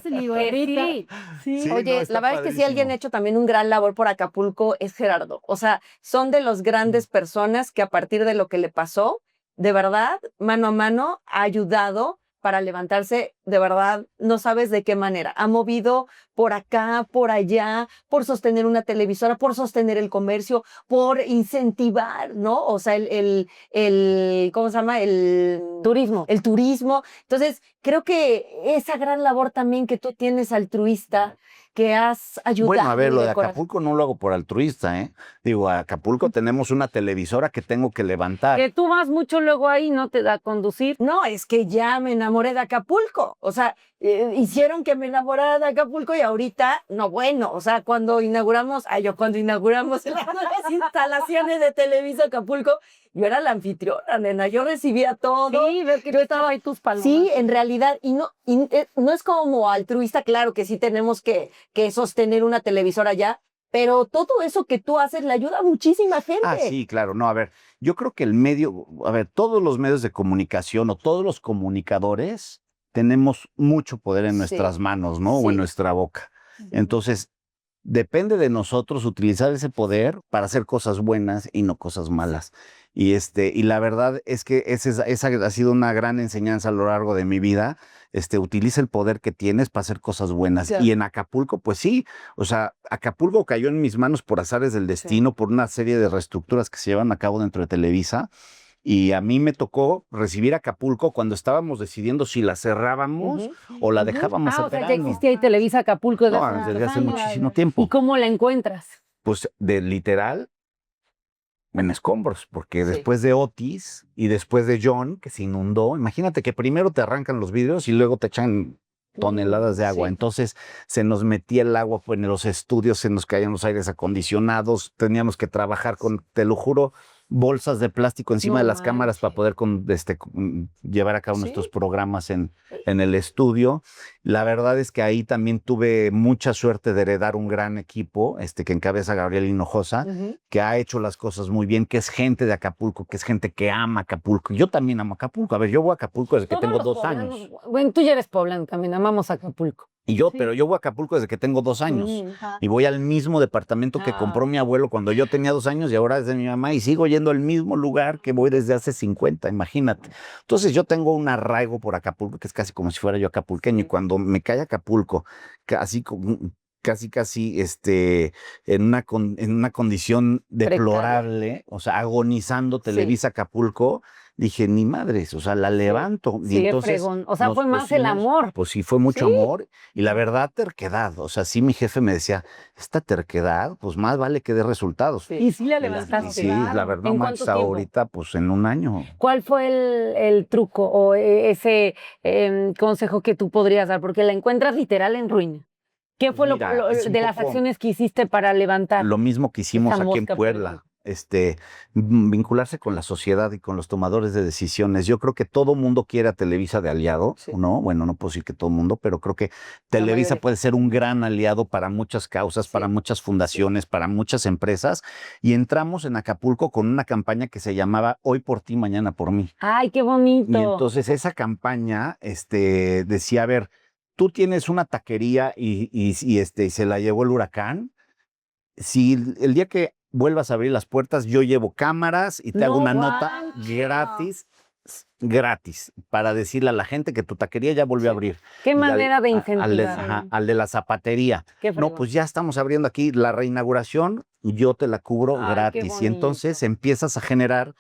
Sí. Oye, la verdad es que sí alguien ha hecho también un gran labor por Acapulco es Gerardo. O sea, son de las grandes personas que a partir de lo que le pasó, de verdad, mano a mano, ha ayudado para levantarse, de verdad, no sabes de qué manera. Ha movido por acá, por allá, por sostener una televisora, por sostener el comercio, por incentivar, ¿no? O sea, ¿cómo se llama? El turismo. El turismo. Entonces, creo que esa gran labor también que tú tienes altruista, que has ayudado. Bueno, a ver, lo de Acapulco no lo hago por altruista, ¿eh? Digo, a Acapulco tenemos una televisora que tengo que levantar. Que tú vas mucho luego ahí, ¿no te da a conducir? No, es que ya me enamoré de Acapulco. O sea, hicieron que me enamorara de Acapulco y ahorita, no, bueno, o sea, cuando inauguramos las instalaciones de Televisa Acapulco, yo era la anfitriona, nena, yo recibía todo. Sí, ver que yo estaba ahí tus palomas. Sí, en realidad, y no es como altruista, claro que sí tenemos que sostener una televisora allá, pero todo eso que tú haces le ayuda a muchísima gente. Ah, sí, claro, no, a ver, yo creo que todos los medios de comunicación o todos los comunicadores tenemos mucho poder en nuestras manos, ¿no? Sí. O en nuestra boca. Entonces, depende de nosotros utilizar ese poder para hacer cosas buenas y no cosas malas. Y la verdad es que esa ha sido una gran enseñanza a lo largo de mi vida. Utiliza el poder que tienes para hacer cosas buenas. Sí. Y en Acapulco, pues sí, o sea, Acapulco cayó en mis manos por azares del destino, por una serie de reestructuras que se llevan a cabo dentro de Televisa. Y a mí me tocó recibir Acapulco cuando estábamos decidiendo si la cerrábamos o la dejábamos operando. O sea, ya existía ahí Televisa Acapulco desde hace muchísimo tiempo. ¿Y cómo la encuentras? Pues literal en escombros, porque después de Otis y después de John, que se inundó, imagínate que primero te arrancan los vidrios y luego te echan toneladas de agua. Sí. Entonces se nos metía el agua en los estudios, se nos caían los aires acondicionados, teníamos que trabajar con, te lo juro, bolsas de plástico encima No de las cámaras para manches. poder llevar a cabo Sí. nuestros programas en el estudio. La verdad es que ahí también tuve mucha suerte de heredar un gran equipo, que encabeza Gabriel Hinojosa, que ha hecho las cosas muy bien, que es gente de Acapulco, que es gente que ama Acapulco. Yo también amo Acapulco. A ver, yo voy a Acapulco desde que Todos tengo los 2 poblanos, años. Bueno, tú ya eres poblano también, amamos Acapulco. Y yo, Sí. pero yo voy a Acapulco desde que tengo 2 años. Ajá. Y voy al mismo departamento que compró mi abuelo cuando yo tenía 2 años y ahora es de mi mamá y sigo yendo al mismo lugar que voy desde hace 50, imagínate. Entonces yo tengo un arraigo por Acapulco que es casi como si fuera yo acapulqueño y cuando me cae Acapulco, casi en una condición deplorable, o sea, agonizando Televisa Acapulco, dije, ni madres, o sea, la levanto. Sí, Y entonces fregón. O sea, nos fue más el pusimos- amor. Pues sí, fue mucho Sí. amor y la verdad, terquedad. O sea, sí, mi jefe me decía, esta terquedad, pues más vale que dé resultados. Sí. Y sí la Y levantaste. sí, la verdad, ¿En Max, cuánto tiempo? ahorita, pues en un año. ¿Cuál fue el truco o ese consejo que tú podrías dar? Porque la encuentras literal en ruina. ¿Qué fue Mira, es un de las poco acciones que hiciste para levantar? lo mismo que hicimos Esa aquí en mosca, Puebla, vincularse con la sociedad y con los tomadores de decisiones. Yo creo que todo mundo quiere a Televisa de aliado, Sí. ¿no? Bueno, no puedo decir que todo mundo, pero creo que Televisa mayoría. puede ser un gran aliado para muchas causas, Sí. para muchas fundaciones, para muchas empresas. Y entramos en Acapulco con una campaña que se llamaba Hoy por ti, mañana por mí. ¡Ay, qué bonito! Y entonces esa campaña decía, a ver, tú tienes una taquería y se la llevó el huracán. Si el día que vuelvas a abrir las puertas, yo llevo cámaras y te hago No una nota manches. gratis, para decirle a la gente que tu taquería ya volvió a abrir. Qué Y manera de al incentivar. al de la zapatería. Qué No, fregón. pues ya estamos abriendo aquí la reinauguración, yo te la cubro Ay, qué gratis. Y entonces bonito. empiezas a generar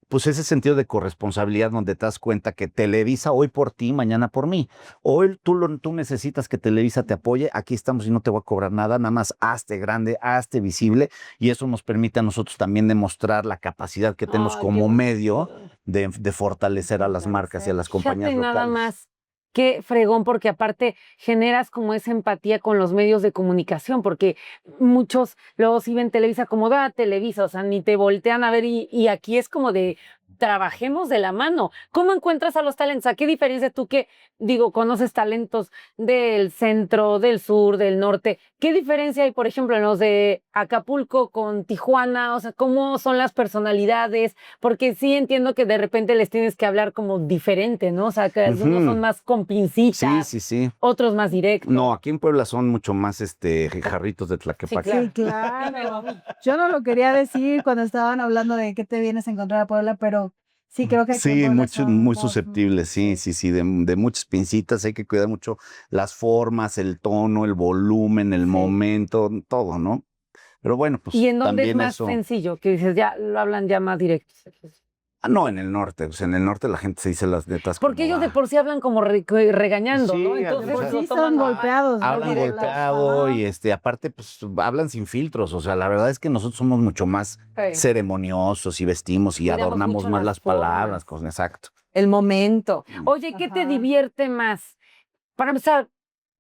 pues ese sentido de corresponsabilidad donde te das cuenta que Televisa hoy por ti, mañana por mí. Hoy tú necesitas que Televisa te apoye, aquí estamos y no te voy a cobrar nada, nada más hazte grande, hazte visible y eso nos permite a nosotros también demostrar la capacidad que tenemos Ay, qué como bonito. medio de fortalecer a las marcas y a las compañías Fíjate nada locales. más. Qué fregón, porque aparte generas como esa empatía con los medios de comunicación, porque muchos luego sí ven Televisa como da Televisa, o sea, ni te voltean a ver y aquí es como de trabajemos de la mano. ¿Cómo encuentras a los talentos? ¿A qué diferencia tú que, digo, conoces talentos del centro, del sur, del norte? ¿Qué diferencia hay, por ejemplo, en los de Acapulco con Tijuana? O sea, ¿cómo son las personalidades? Porque sí entiendo que de repente les tienes que hablar como diferente, ¿no? O sea, que algunos son más con Sí, pincitas, sí, sí. otros más directos. No, aquí en Puebla son mucho más jarritos de Sí, Tlaquepaque. claro. Sí, claro. Yo no lo quería decir cuando estaban hablando de que te vienes a encontrar a Puebla, pero sí creo que aquí en Sí, Puebla muy somos susceptibles, sí, de muchas pincitas, hay que cuidar mucho las formas, el tono, el volumen, el momento, todo, ¿no? Pero bueno, pues ¿Y en dónde es también más eso. sencillo? Que dices, ya lo hablan ya más directo. No, en el norte, pues en el norte la gente se dice las netas Porque como ellos de va. por sí hablan como regañando, ¿no? Sí, Entonces o sea, lo sí toman son mal. golpeados, ¿no? Hablan Directos. golpeado Ajá. y aparte, pues hablan sin filtros. O sea, la verdad es que nosotros somos mucho más ceremoniosos y vestimos y Cuidamos adornamos mucho más las las palabras, formas. cosas, exacto. El momento. Oye, ¿qué te Ajá. divierte más? Para empezar,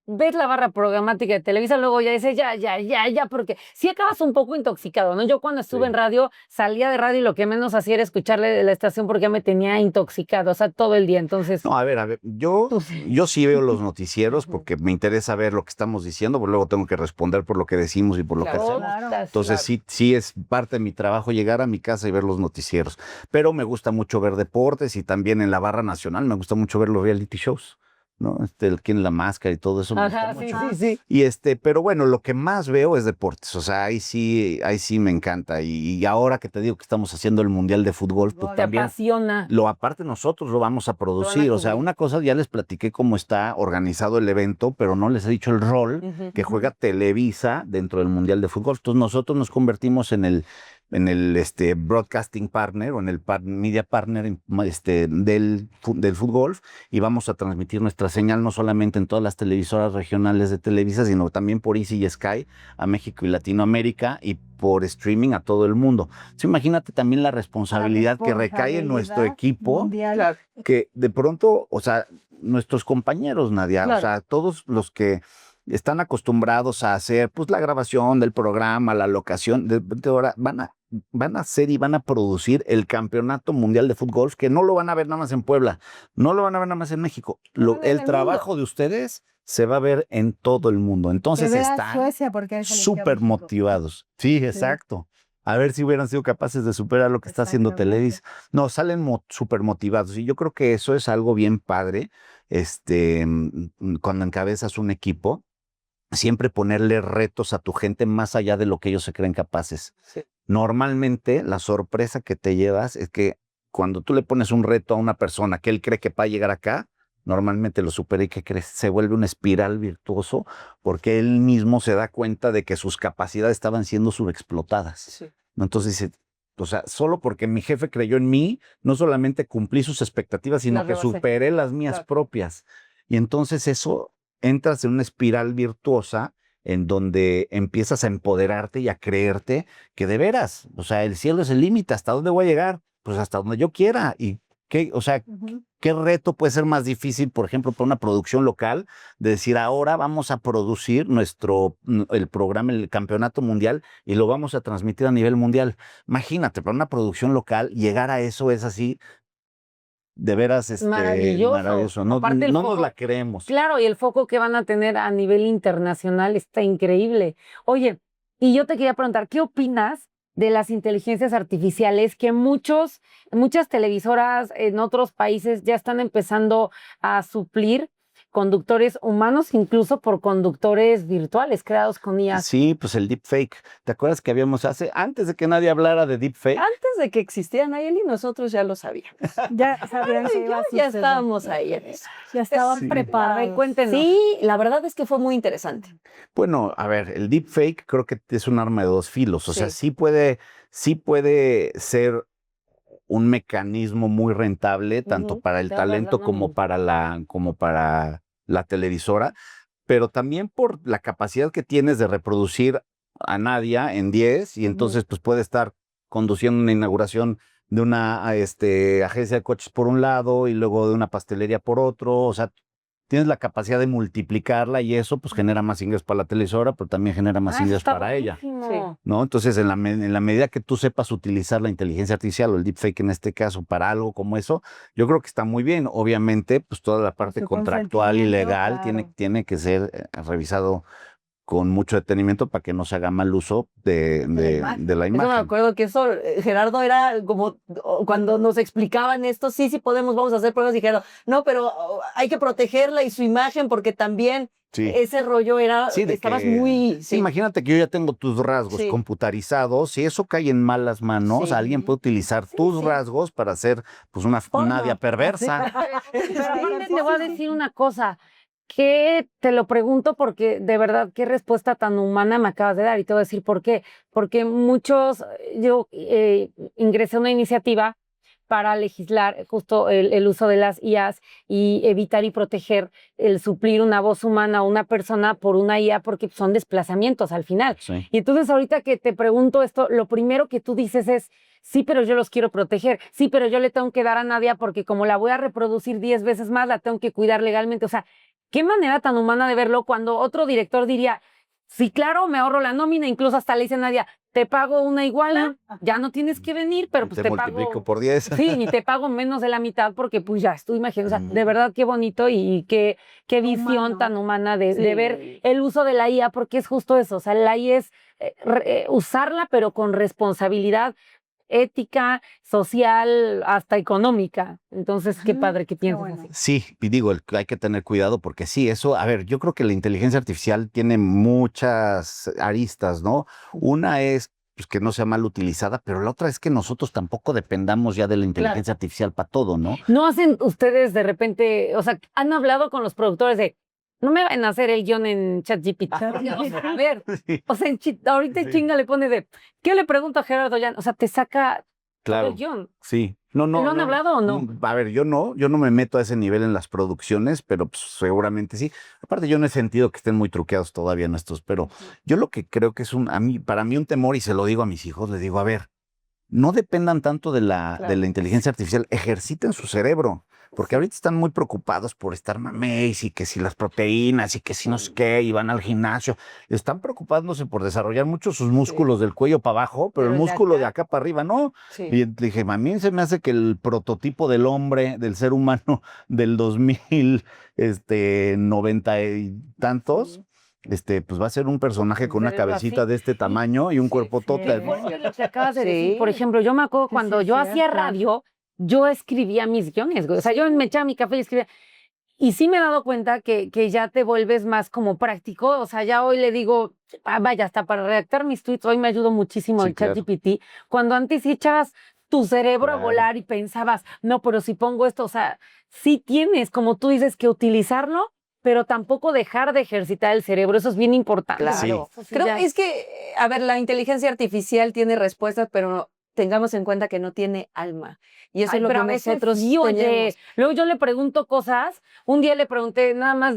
ves la barra programática de Televisa, luego ya dices, ya, porque sí acabas un poco intoxicado, ¿no? Yo cuando estuve Sí. en radio, salía de radio y lo que menos hacía era escucharle de la estación porque ya me tenía intoxicado, o sea, todo el día. Entonces, No, a ver, tú sí. yo sí veo los noticieros porque me interesa ver lo que estamos diciendo, porque luego tengo que responder por lo que decimos y por lo que Claro. hacemos. Claro. Entonces sí es parte de mi trabajo llegar a mi casa y ver los noticieros. Pero me gusta mucho ver deportes y también en la barra nacional me gusta mucho ver los reality shows, ¿no? El quién es la máscara y todo eso me gusta Ajá, sí, mucho. sí. Y pero bueno, lo que más veo es deportes, o sea, ahí sí me encanta. Y ahora que te digo que estamos haciendo el Mundial de Fútbol, pues Te Te también apasiona. aparte nosotros lo vamos a producir. O sea, cubrir. una cosa ya les platiqué cómo está organizado el evento, pero no les he dicho el rol que juega Televisa dentro del Mundial de Fútbol. Entonces nosotros nos convertimos en el broadcasting partner o en el media partner del fútbol y vamos a transmitir nuestra señal no solamente en todas las televisoras regionales de Televisa, sino también por Easy y Sky a México y Latinoamérica y por streaming a todo el mundo. Entonces, imagínate también la responsabilidad que recae en nuestro equipo, mundial. Claro. que de pronto, o sea, nuestros compañeros, Nadia, Claro. o sea, todos los que están acostumbrados a hacer pues la grabación del programa, la locación, de repente ahora van a hacer y van a producir el Campeonato Mundial de Fútbol, que no lo van a ver nada más en Puebla, no lo van a ver nada más en México. van a ver en El el trabajo mundo. de ustedes se va a ver en todo el mundo. Entonces Que vea están Suecia porque es súper motivados. Sí, exacto. A ver si hubieran sido capaces de superar lo que está haciendo Exactamente. Televisa. No, salen súper motivados. Y yo creo que eso es algo bien padre. Cuando encabezas un equipo, siempre ponerle retos a tu gente más allá de lo que ellos se creen capaces. Sí. Normalmente, la sorpresa que te llevas es que cuando tú le pones un reto a una persona que él cree que va a llegar acá, normalmente lo supera y ¿qué crees? Se vuelve una espiral virtuoso porque él mismo se da cuenta de que sus capacidades estaban siendo subexplotadas. Sí. ¿No? Entonces dice, o sea, solo porque mi jefe creyó en mí, no solamente cumplí sus expectativas, sino Las que rebasé. superé las mías Claro. propias. Y entonces eso entras en una espiral virtuosa en donde empiezas a empoderarte y a creerte que de veras, o sea, el cielo es el límite, ¿hasta dónde voy a llegar? Pues hasta donde yo quiera. Y qué, o sea, ¿qué reto puede ser más difícil, por ejemplo, para una producción local, de decir, ahora vamos a producir el programa, el campeonato mundial, y lo vamos a transmitir a nivel mundial? Imagínate, para una producción local, llegar a eso es así, de veras, Maravilloso. maravilloso. No, Aparte el no nos foco. la creemos. Claro, y el foco que van a tener a nivel internacional está increíble. Oye, y yo te quería preguntar, ¿qué opinas de las inteligencias artificiales que muchas televisoras en otros países ya están empezando a suplir conductores humanos, incluso por conductores virtuales creados con IA? Sí, pues el deepfake. ¿Te acuerdas que habíamos antes de que nadie hablara de deepfake? Antes de que existiera Nayeli, nosotros ya lo sabíamos. Ya sabían que iba a Ya suceder. estábamos ahí en eso. Ya estaban Sí. A ver, preparados. cuéntenos. Sí, la verdad es que fue muy interesante. Bueno, a ver, el deepfake creo que es un arma de dos filos. O sea, Sí. sí puede ser un mecanismo muy rentable, tanto Ujú, para el te ahorras talento lana como para la televisora, pero también por la capacidad que tienes de reproducir a Nadia en 10 y entonces pues puede estar conduciendo una inauguración de una agencia de coches por un lado y luego de una pastelería por otro. O sea, tienes la capacidad de multiplicarla y eso pues genera más ingresos para la televisora, pero también genera más Ah, eso ingresos está para ella. buenísimo. ¿No? Entonces, en la medida que tú sepas utilizar la inteligencia artificial o el deepfake en este caso para algo como eso, yo creo que está muy bien. Obviamente, pues toda la parte su contractual y consentimiento, legal claro. tiene que ser revisado con mucho detenimiento para que no se haga mal uso de la Eso me imagen. acuerdo que eso, Gerardo, era como cuando nos explicaban esto, sí podemos, vamos a hacer pruebas, dijeron, no, pero hay que protegerla y su imagen porque también Sí. ese rollo era, Sí, de estabas que- muy... Sí, imagínate que yo ya tengo tus rasgos Sí. computarizados. Si eso cae en malas manos, Sí. alguien puede utilizar tus sí. rasgos para hacer pues una Porno. Nadia perversa. Pero aparte te voy a decir una cosa, que te lo pregunto porque de verdad, qué respuesta tan humana me acabas de dar y te voy a decir por qué. Porque yo ingresé a una iniciativa para legislar justo el uso de las IAs y evitar y proteger el suplir una voz humana a una persona por una IA porque son desplazamientos al final. Sí. Y entonces ahorita que te pregunto esto, lo primero que tú dices es, sí, pero yo los quiero proteger, sí, pero yo le tengo que dar a Nadia porque como la voy a reproducir 10 veces más, la tengo que cuidar legalmente. O sea, qué manera tan humana de verlo cuando otro director diría, sí, claro, me ahorro la nómina, incluso hasta le dice a Nadia, te pago una iguala, ya no tienes que venir, pero pues Te te multiplico pago... por 10. Sí, ni te pago menos de la mitad porque pues ya, tú imaginas, o sea, de verdad qué bonito y qué visión Humano. tan humana de Sí. ver el uso de la IA, porque es justo eso, o sea, la IA es usarla pero con responsabilidad ética, social, hasta económica. Entonces, qué padre que pienses bueno. así. Sí, y digo, hay que tener cuidado porque sí, eso, a ver, yo creo que la inteligencia artificial tiene muchas aristas, ¿no? Una es pues, que no sea mal utilizada, pero la otra es que nosotros tampoco dependamos ya de la inteligencia artificial para todo, ¿no? ¿No hacen ustedes de repente, o sea, han hablado con los productores de, no me van a hacer el guión en ChatGPT? A ver, o sea, ahorita en Sí. chinga le pone de, ¿qué le pregunto a Gerardo Jan? O sea, te saca todo Claro, el guión. sí. No, ¿Lo han hablado o no? A ver, yo no me meto a ese nivel en las producciones, pero pues, seguramente sí. Aparte, yo no he sentido que estén muy truqueados todavía nuestros, pero yo lo que creo que es para mí un temor, y se lo digo a mis hijos, les digo, a ver, no dependan tanto de la Claro. inteligencia artificial, ejerciten su cerebro. porque ahorita están muy preocupados por estar mameis y que si las proteínas y que si no sé qué, y van al gimnasio. Están preocupándose por desarrollar mucho sus músculos del cuello para abajo, pero el músculo de acá para arriba no. Sí. Y dije, a mí se me hace que el prototipo del hombre, del ser humano del 90 y tantos, pues va a ser un personaje con una cerebro cabecita así. de este tamaño y un cuerpo Qué total. fuerte lo que acabas de decir. Sí. Por ejemplo, yo me acuerdo Sí, cuando sí, yo es hacía cierto. radio, yo escribía mis guiones, güey. O sea, yo me echaba mi café y escribía. Y sí me he dado cuenta que ya te vuelves más como práctico. O sea, ya hoy le digo, vaya, hasta para redactar mis tweets, hoy me ayudó muchísimo Sí, el claro. ChatGPT. Cuando antes sí echabas tu cerebro a Claro. volar y pensabas, no, pero si pongo esto, o sea, sí tienes, como tú dices, que utilizarlo, pero tampoco dejar de ejercitar el cerebro. Eso es bien importante. Claro. Eso sí Creo ya- es que, a ver, la inteligencia artificial tiene respuestas, pero tengamos en cuenta que no tiene alma. Y eso Ay, es lo pero que a veces nosotros sí, oye. tenemos. Luego yo le pregunto cosas. Un día le pregunté, nada más,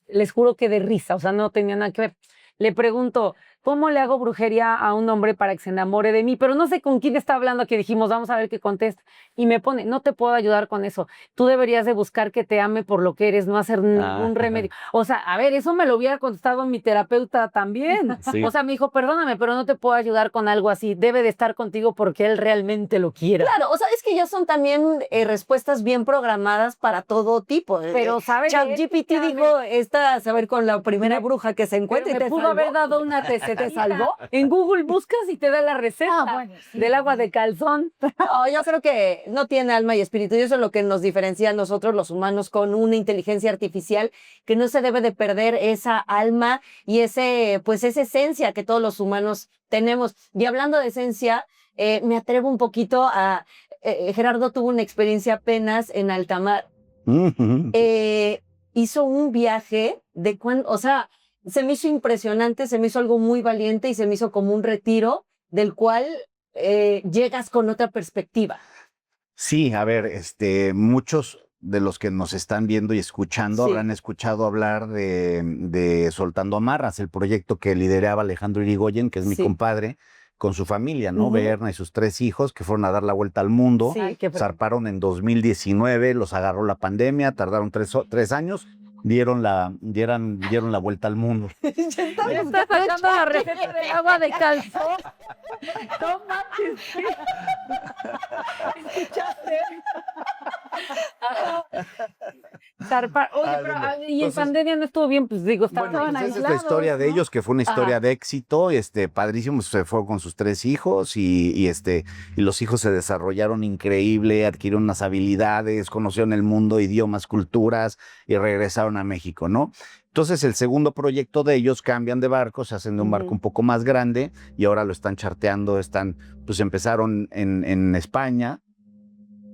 les juro que de risa, o sea, no tenía nada que ver. Le pregunto, ¿cómo le hago brujería a un hombre para que se enamore de mí? Pero no sé con quién está hablando, que dijimos, vamos a ver qué contesta. Y me pone, no te puedo ayudar con eso. Tú deberías de buscar que te ame por lo que eres, no hacer ningún remedio. O sea, a ver, eso me lo hubiera contestado mi terapeuta también. Sí. O sea, me dijo, perdóname, pero no te puedo ayudar con algo así. Debe de estar contigo porque él realmente lo quiera. Claro, o sea, es que ya son también respuestas bien programadas para todo tipo. Pero, ¿sabes? ChatGPT dijo, a saber con la primera bruja que se encuentra y Me te pudo salvó. haber dado una te salvó. En Google buscas y te da la receta bueno, sí. del agua de calzón. No, yo creo que no tiene alma y espíritu, y eso es lo que nos diferencia a nosotros los humanos con una inteligencia artificial, que no se debe de perder esa alma y pues esa esencia que todos los humanos tenemos. Y hablando de esencia, me atrevo un poquito a... Gerardo tuvo una experiencia apenas en alta mar. Ujú. Hizo un viaje de cuando, o sea, se me hizo impresionante, se me hizo algo muy valiente y se me hizo como un retiro del cual llegas con otra perspectiva. Sí, a ver, muchos de los que nos están viendo y escuchando Sí. habrán escuchado hablar de Soltando Amarras, el proyecto que lideraba Alejandro Irigoyen, que es mi Sí. compadre, con su familia, ¿no? Ujú. Berna y sus 3 hijos, que fueron a dar la vuelta al mundo. Sí. Ay, qué Zarparon en 2019, los agarró la pandemia, tardaron 3 años, dieron la vuelta al mundo. ¿Me estás sacando la receta del agua de calzón? No manches. ¿Escuchaste? Zarpar. Oye, pero y en Entonces- pandemia no estuvo bien, pues digo, estaban Bueno, pues esa es la aislados, historia de ¿no? ellos, que fue una historia Ajá. de éxito, padrísimo, se fue con sus 3 hijos y los hijos se desarrollaron increíble, adquirieron unas habilidades, conocieron el mundo, idiomas, culturas y regresaron a México, ¿no? Entonces el segundo proyecto de ellos cambian de barco, se hacen de un barco Ujú. un poco más grande y ahora lo están charteando, pues empezaron en España.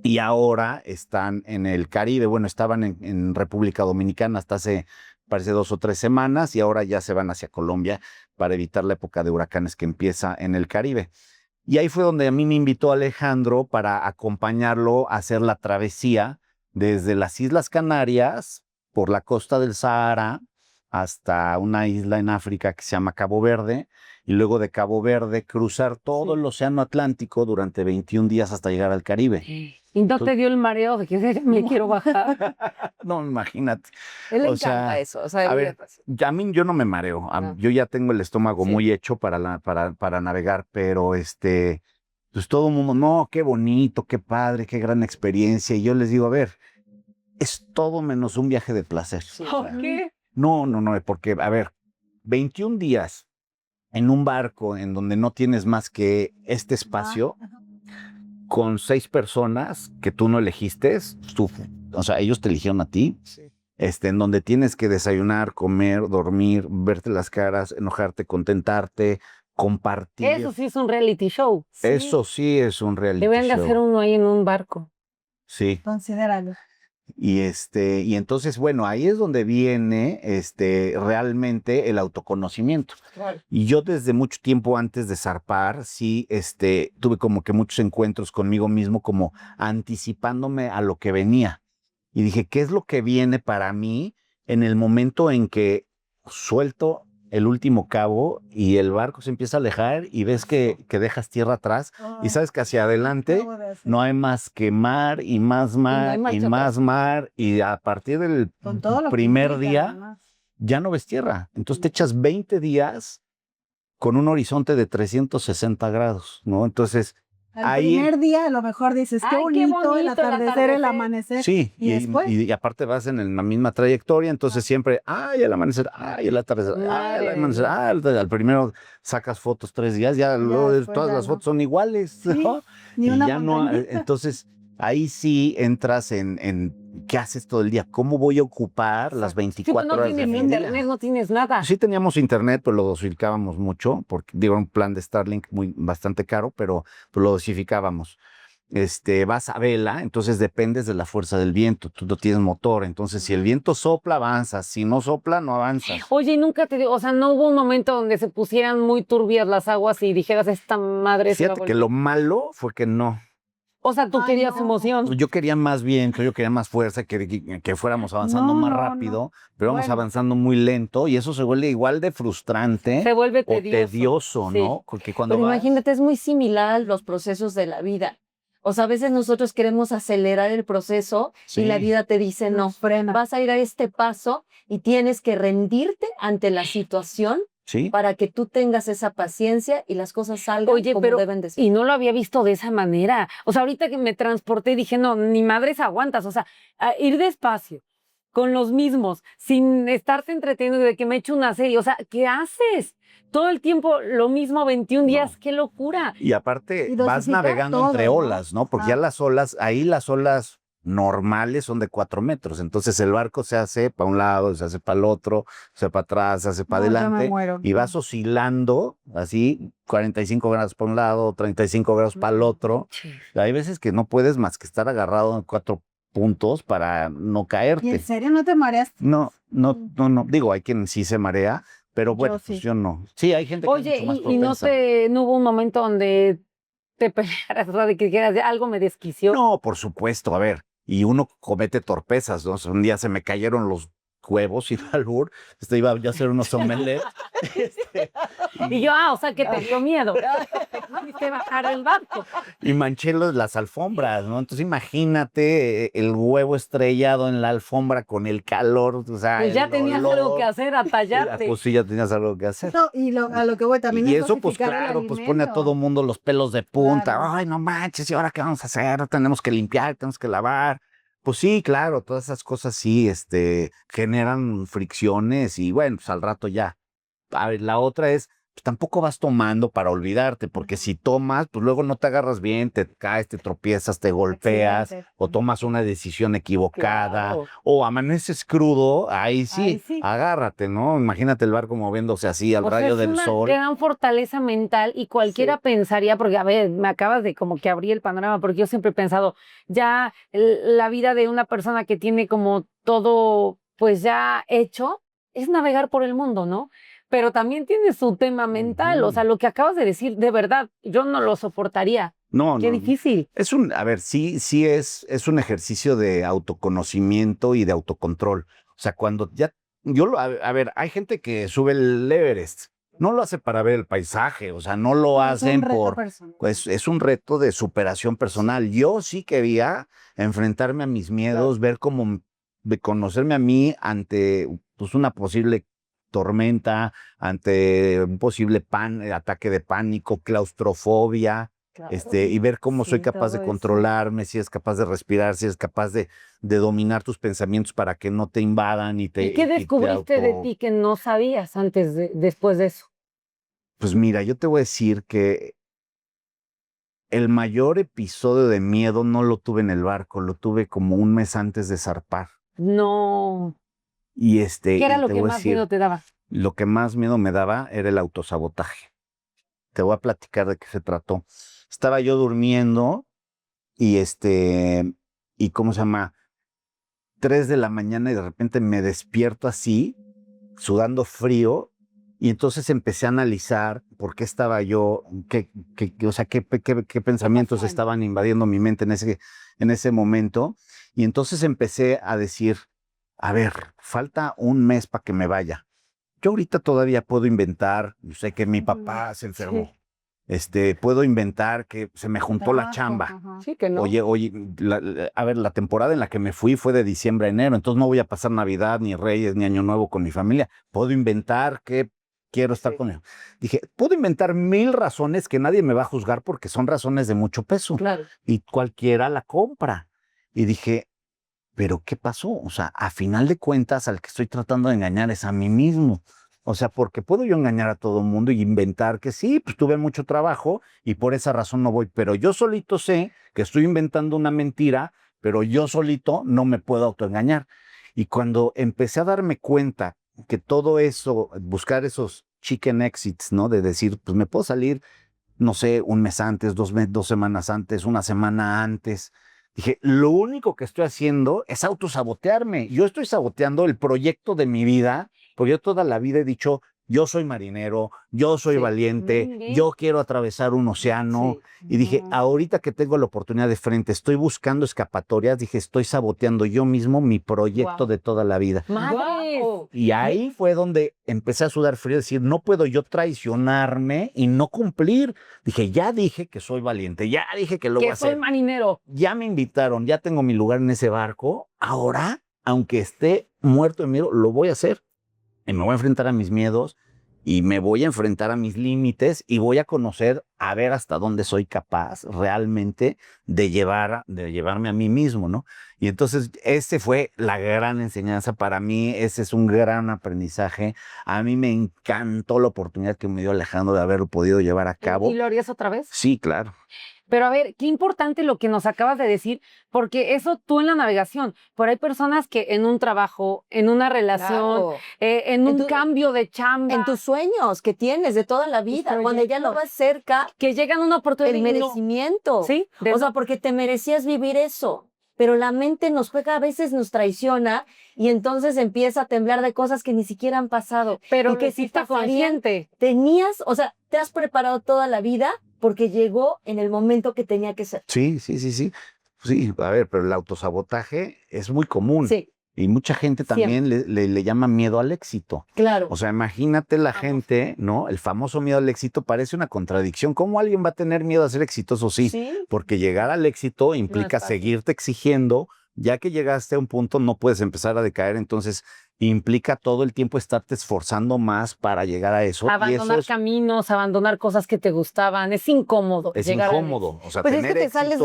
Y ahora están en el Caribe. Bueno, estaban en República Dominicana hasta hace, parece 2 o 3 semanas y ahora ya se van hacia Colombia para evitar la época de huracanes que empieza en el Caribe. Y ahí fue donde a mí me invitó Alejandro para acompañarlo a hacer la travesía desde las Islas Canarias por la costa del Sahara hasta una isla en África que se llama Cabo Verde y luego de Cabo Verde cruzar todo el Océano Atlántico durante 21 días hasta llegar al Caribe. ¿Y no te dio el mareo de que me quiero bajar? No, imagínate. Él le O encanta sea, eso. O sea, A ver, yo no me mareo. No. Yo ya tengo el estómago Sí. muy hecho para navegar, pero pues todo el mundo, no, qué bonito, qué padre, qué gran experiencia. Y yo les digo, a ver, es todo menos un viaje de placer. O ¿Por sea, qué? no, porque, a ver, 21 días en un barco en donde no tienes más que este espacio con 6 personas que tú no elegiste, o sea, ellos te eligieron a ti, en donde tienes que desayunar, comer, dormir, verte las caras, enojarte, contentarte, compartir. Eso sí es un reality show. Eso sí es un reality Deberían de show. hacer uno ahí en un barco. Sí. Considéralo. Y entonces, bueno, ahí es donde viene realmente el autoconocimiento. Claro. Y yo desde mucho tiempo antes de zarpar, sí, tuve como que muchos encuentros conmigo mismo, como anticipándome a lo que venía. Y dije, ¿qué es lo que viene para mí en el momento en que suelto el último cabo y el barco se empieza a alejar y ves que dejas tierra atrás y sabes que hacia adelante no hay más que mar y más mar y más mar y a partir del Con todo lo que primer implica, día además. ya no ves tierra. Entonces te echas 20 días con un horizonte de 360 grados, ¿no? Entonces Al ahí primer día a lo mejor dices, qué Ay, qué bonito, bonito el el atardecer, el atardecer. amanecer. sí, ¿Y después? y aparte vas en la misma trayectoria, entonces siempre, ay, el amanecer, ay, el atardecer, ay, el Madre amanecer, mía. al primero sacas fotos 3 días, ya luego después todas ya las no. fotos son iguales, Sí, ¿no? ni Y una ya no, montañita. entonces ahí sí entras en qué haces todo el día, cómo voy a ocupar las Sí, pues 24 no horas de tienes mi día. internet, no tienes nada. Sí teníamos internet, pero lo dosificábamos mucho, porque digo, un plan de Starlink bastante caro, pero pues, lo dosificábamos. Vas a vela, entonces dependes de la fuerza del viento, tú no tienes motor, entonces si el viento sopla, avanzas, si no sopla, no avanzas. Oye, y nunca te digo, o sea, no hubo un momento donde se pusieran muy turbias las aguas y dijeras, esta madre se va a Fíjate que volver. lo malo fue que no. O sea, tú Ay, querías no. emoción. Yo quería más viento, yo quería más fuerza, que fuéramos avanzando No, más no, rápido, pero vamos Bueno. avanzando muy lento y eso se vuelve igual de frustrante Se vuelve o tedioso. tedioso, Sí. ¿no? Porque cuando Pero vas... imagínate, es muy similar a los procesos de la vida. O sea, a veces nosotros queremos acelerar el proceso y la Sí. vida te dice, no, Nos frena. vas a ir a este paso y tienes que rendirte ante la situación Sí. para que tú tengas esa paciencia y las cosas salgan Oye, como pero deben de ser. y no lo había visto de esa manera. O sea, ahorita que me transporté dije, no, ni madres aguantas. O sea, ir despacio, con los mismos, sin estarte entreteniendo de que me echo una serie. O sea, ¿qué haces? Todo el tiempo lo mismo, 21 días, No. qué locura. Y aparte Y vas dosificar navegando todo, entre ¿no? olas, ¿no? Porque ya Ah. las olas, ahí las olas normales son de 4 metros. Entonces el barco se hace para un lado, se hace para el otro, se hace para atrás, se hace para No, yo me adelante. muero. Y vas oscilando así, 45 grados para un lado, 35 grados para el otro. Hay veces que no puedes más que estar agarrado en 4 puntos para no ¿Y en caerte. serio no te mareaste? No. Digo, hay quien sí se marea, pero bueno, Yo sí. pues yo no. Sí, hay gente que es Oye, mucho más y propensa. no hubo un momento donde te pelearas, o sea, de que dijeras, algo me desquició. No, por supuesto, a ver, y uno comete torpezas, ¿no? O sea, un día se me cayeron los huevos y albur, iba yo a hacer unos omelets. Y yo, o sea, que te dio miedo. Te quisiste bajar el barco. Y manché las alfombras, ¿no? Entonces imagínate el huevo estrellado en la alfombra con el calor, o sea, Pues ya el tenías olor. algo que hacer, a tallarte. Pues sí, ya tenías algo que hacer. No, y a lo que voy también Y es eso, pues dosificar el claro, pues pone a alimento. todo mundo los pelos de punta. Claro. Ay, no manches, ¿y ahora qué vamos a hacer? Tenemos que limpiar, tenemos que lavar. Pues sí, claro, todas esas cosas sí, generan fricciones y bueno, pues al rato ya. A ver, la otra es, pues tampoco vas tomando para olvidarte, porque si tomas, pues luego no te agarras bien, te caes, te tropiezas, te golpeas, Accidente. o tomas una decisión equivocada, Claro. o amaneces crudo, ahí sí, Ahí sí. agárrate, ¿no? Imagínate el barco moviéndose así al O sea, rayo es del una sol. gran fortaleza mental y cualquiera pensaría, porque a ver, me acabas de como que abrir el panorama, porque yo siempre he pensado, ya la vida de una persona que tiene como todo, pues ya hecho, es navegar por el mundo, ¿no? Pero también tiene su tema mental, o sea, lo que acabas de decir, de verdad, yo no lo soportaría. No, Qué no. difícil. A ver, sí es un ejercicio de autoconocimiento y de autocontrol. O sea, cuando ya, a ver, hay gente que sube el Everest, no lo hace para ver el paisaje, o sea, no lo Es un hacen reto por, personal. pues es un reto de superación personal. Yo sí quería enfrentarme a mis miedos, ver cómo, de conocerme a mí ante, pues, una posible tormenta, ante un posible ataque de pánico, claustrofobia. Y ver cómo soy Sí, capaz de todo eso. controlarme, si es capaz de respirar, si es capaz de dominar tus pensamientos para que no te invadan y te... ¿Y qué descubriste de ti que no sabías después de eso? Pues mira, yo te voy a decir que el mayor episodio de miedo no lo tuve en el barco, lo tuve como un mes antes de zarpar. No. Y ¿Qué era y lo te que voy a más decir, miedo te daba? lo que más miedo me daba era el autosabotaje. Te voy a platicar de qué se trató. Estaba yo durmiendo y y ¿cómo se llama? 3 de la mañana y de repente me despierto así, sudando frío, y entonces empecé a analizar por qué estaba yo, o sea, qué pensamientos estaban invadiendo mi mente en ese momento, y entonces empecé a decir, a ver, falta un mes para que me vaya. yo ahorita todavía puedo inventar, yo sé que mi papá se enfermó. Puedo inventar que se me juntó la chamba. Sí, que no. Oye, a ver, la temporada en la que me fui fue de diciembre a enero, entonces no voy a pasar Navidad, ni Reyes, ni Año Nuevo con mi familia. Puedo inventar que quiero estar con ellos. Dije, puedo inventar 1000 razones que nadie me va a juzgar porque son razones de mucho peso. Claro. Y cualquiera la compra. Y dije, ¿pero qué pasó? O sea, a final de cuentas, al que estoy tratando de engañar es a mí mismo. O sea, porque puedo yo engañar a todo el mundo y inventar que sí, pues tuve mucho trabajo y por esa razón no voy. Pero yo solito sé que estoy inventando una mentira, pero yo solito no me puedo autoengañar. Y cuando empecé a darme cuenta que todo eso, buscar esos chicken exits, ¿no? De decir, pues me puedo salir, no sé, un mes antes, 2 semanas antes, una semana antes. Dije, lo único que estoy haciendo es autosabotearme. Yo estoy saboteando el proyecto de mi vida, porque yo toda la vida he dicho, yo soy marinero, yo soy valiente, yo quiero atravesar un océano. Y dije, ahorita que tengo la oportunidad de frente, estoy buscando escapatorias, dije, estoy saboteando yo mismo mi proyecto de toda la vida. ¡Madre! Y ahí fue donde empecé a sudar frío, decir, no puedo yo traicionarme y no cumplir. Dije, ya dije que soy valiente, ya dije que lo voy a hacer. Que soy marinero. Ya me invitaron, ya tengo mi lugar en ese barco. Ahora, aunque esté muerto de miedo, lo voy a hacer. Y me voy a enfrentar a mis miedos y me voy a enfrentar a mis límites y voy a conocer, a ver hasta dónde soy capaz realmente de llevarme a mí mismo, ¿no? Y entonces, fue la gran enseñanza para mí, ese es un gran aprendizaje. A mí me encantó la oportunidad que me dio Alejandro de haberlo podido llevar a cabo. ¿Y lo harías otra vez? Sí, claro. Pero a ver, qué importante lo que nos acabas de decir, porque eso tú en la navegación, pero hay personas que en un trabajo, en una relación, Claro. en un cambio de chamba, En tus sueños que tienes de toda la vida, cuando ya lo vas cerca, que llegan a una oportunidad el merecimiento. ¿Sí? O sea, porque te merecías vivir eso. Pero la mente nos juega, a veces nos traiciona y entonces empieza a temblar de cosas que ni siquiera han pasado. pero y que sí está consciente. Tenías, o sea, te has preparado toda la vida porque llegó en el momento que tenía que ser. Sí. Sí, a ver, pero el autosabotaje es muy común. Sí. Y mucha gente también le llama miedo al éxito. Claro. O sea, imagínate la gente, ¿no? El famoso miedo al éxito parece una contradicción. ¿Cómo alguien va a tener miedo a ser exitoso? Sí, porque llegar al éxito implica seguirte exigiendo. Ya que llegaste a un punto, no puedes empezar a decaer, entonces implica todo el tiempo estarte esforzando más para llegar a eso. Abandonar caminos, abandonar cosas que te gustaban, es incómodo. Es incómodo, o sea, pues tener es que te sales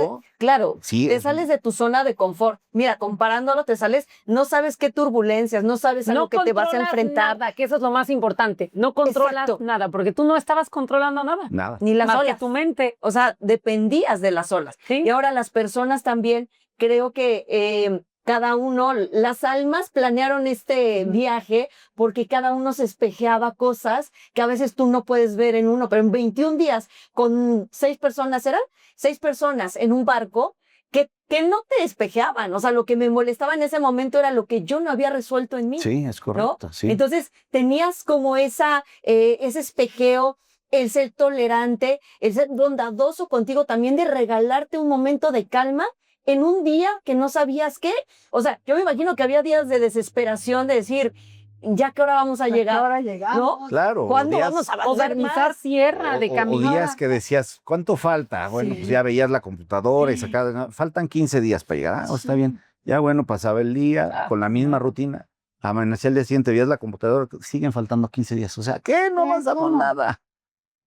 te sales de tu zona de confort. Mira, comparándolo, te sales, no sabes qué turbulencias, no sabes a lo que te vas a enfrentar. Nada, que eso es lo más importante. No controlas nada, porque tú no estabas controlando nada. Nada. Ni las más olas. que tu mente. O sea, dependías de las olas. ¿Sí? Y ahora las personas también, creo que cada uno, las almas planearon este viaje porque cada uno se espejeaba cosas que a veces tú no puedes ver en uno, pero en 21 días con 6 personas, ¿eran? 6 personas en un barco que no te espejeaban. O sea, lo que me molestaba en ese momento era lo que yo no había resuelto en mí. Sí, es correcto. ¿No? Sí. Entonces, tenías como ese espejeo, el ser tolerante, el ser bondadoso contigo también, de regalarte un momento de calma en un día que no sabías qué. O sea, yo me imagino que había días de desesperación de decir, ¿ya qué hora vamos a llegar? ¿A qué hora llegamos? ¿No? Claro. ¿Cuándo días, vamos a O avanzar organizar más? sierra de o camino. días que decías, ¿cuánto falta? Bueno, pues ya veías la computadora y sacabas, faltan 15 días para llegar. Ah, está bien. Ya bueno, pasaba el día con la misma rutina. Amanecía el día siguiente, veías la computadora, siguen faltando 15 días. O sea, ¿qué? No avanzamos nada.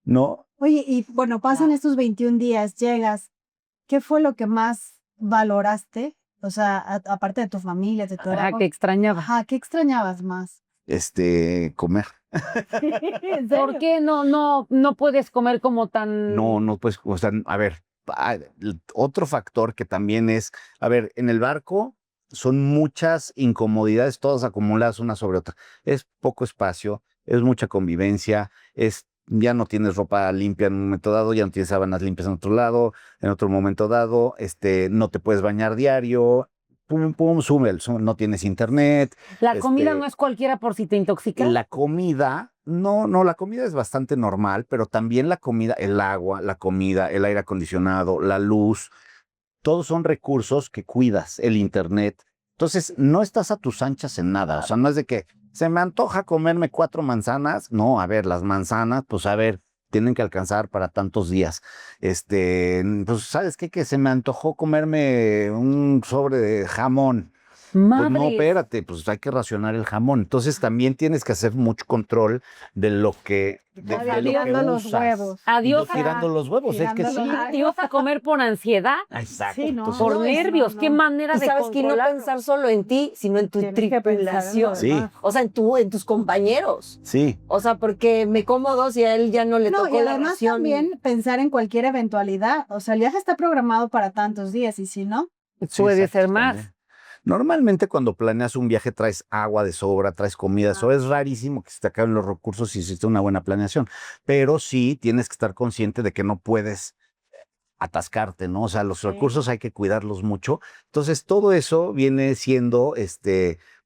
No. Oye, y bueno, pasan estos 21 días, llegas. ¿Qué fue lo que más valoraste? O sea, aparte de tu familia, de tu trabajo. que extrañaba. Ajá, ¿qué extrañabas más? Comer. ¿Por qué no puedes comer como tan...? No, pues, o sea, a ver, otro factor que también es, a ver, en el barco son muchas incomodidades, todas acumuladas una sobre otra. Es poco espacio, es mucha convivencia, ya no tienes ropa limpia en un momento dado, ya no tienes sábanas limpias en otro lado, en otro momento dado, no te puedes bañar diario, no tienes internet. La comida no es cualquiera por si te intoxicas. La comida, no, la comida es bastante normal, pero también la comida, el agua, la comida, el aire acondicionado, la luz, todos son recursos que cuidas, el internet. Entonces, no estás a tus anchas en nada. O sea, no es de que se me antoja comerme 4 manzanas. No, a ver, las manzanas, pues a ver, tienen que alcanzar para tantos días. Pues, ¿sabes qué? Que se me antojó comerme un sobre de jamón. Pues no, Madre. espérate, pues hay que racionar el jamón. Entonces también tienes que hacer mucho control de lo que, de lo que Tirando los usas. huevos. Adiós, No tirando los huevos, es que tirando sí. los- adiós a comer por ansiedad, Exacto. Sí, no. Entonces, por No, nervios. no, Qué no. manera Y de sabes que no controlarlo. pensar solo en ti, sino en tu Tienes que pensar en tripulación. los Sí. demás. O sea, en tus compañeros. sí. O sea, porque me como 2 y a él ya no le No, tocó y la además ración. también pensar en cualquier eventualidad. O sea, el viaje está programado para tantos días y si no, Sí, Puede exacto, ser más. también. Normalmente cuando planeas un viaje traes agua de sobra, traes comida de sobra. Es rarísimo que se te acaben los recursos si hiciste una buena planeación, pero sí tienes que estar consciente de que no puedes atascarte, ¿no? O sea, los recursos hay que cuidarlos mucho. Entonces, todo eso viene siendo,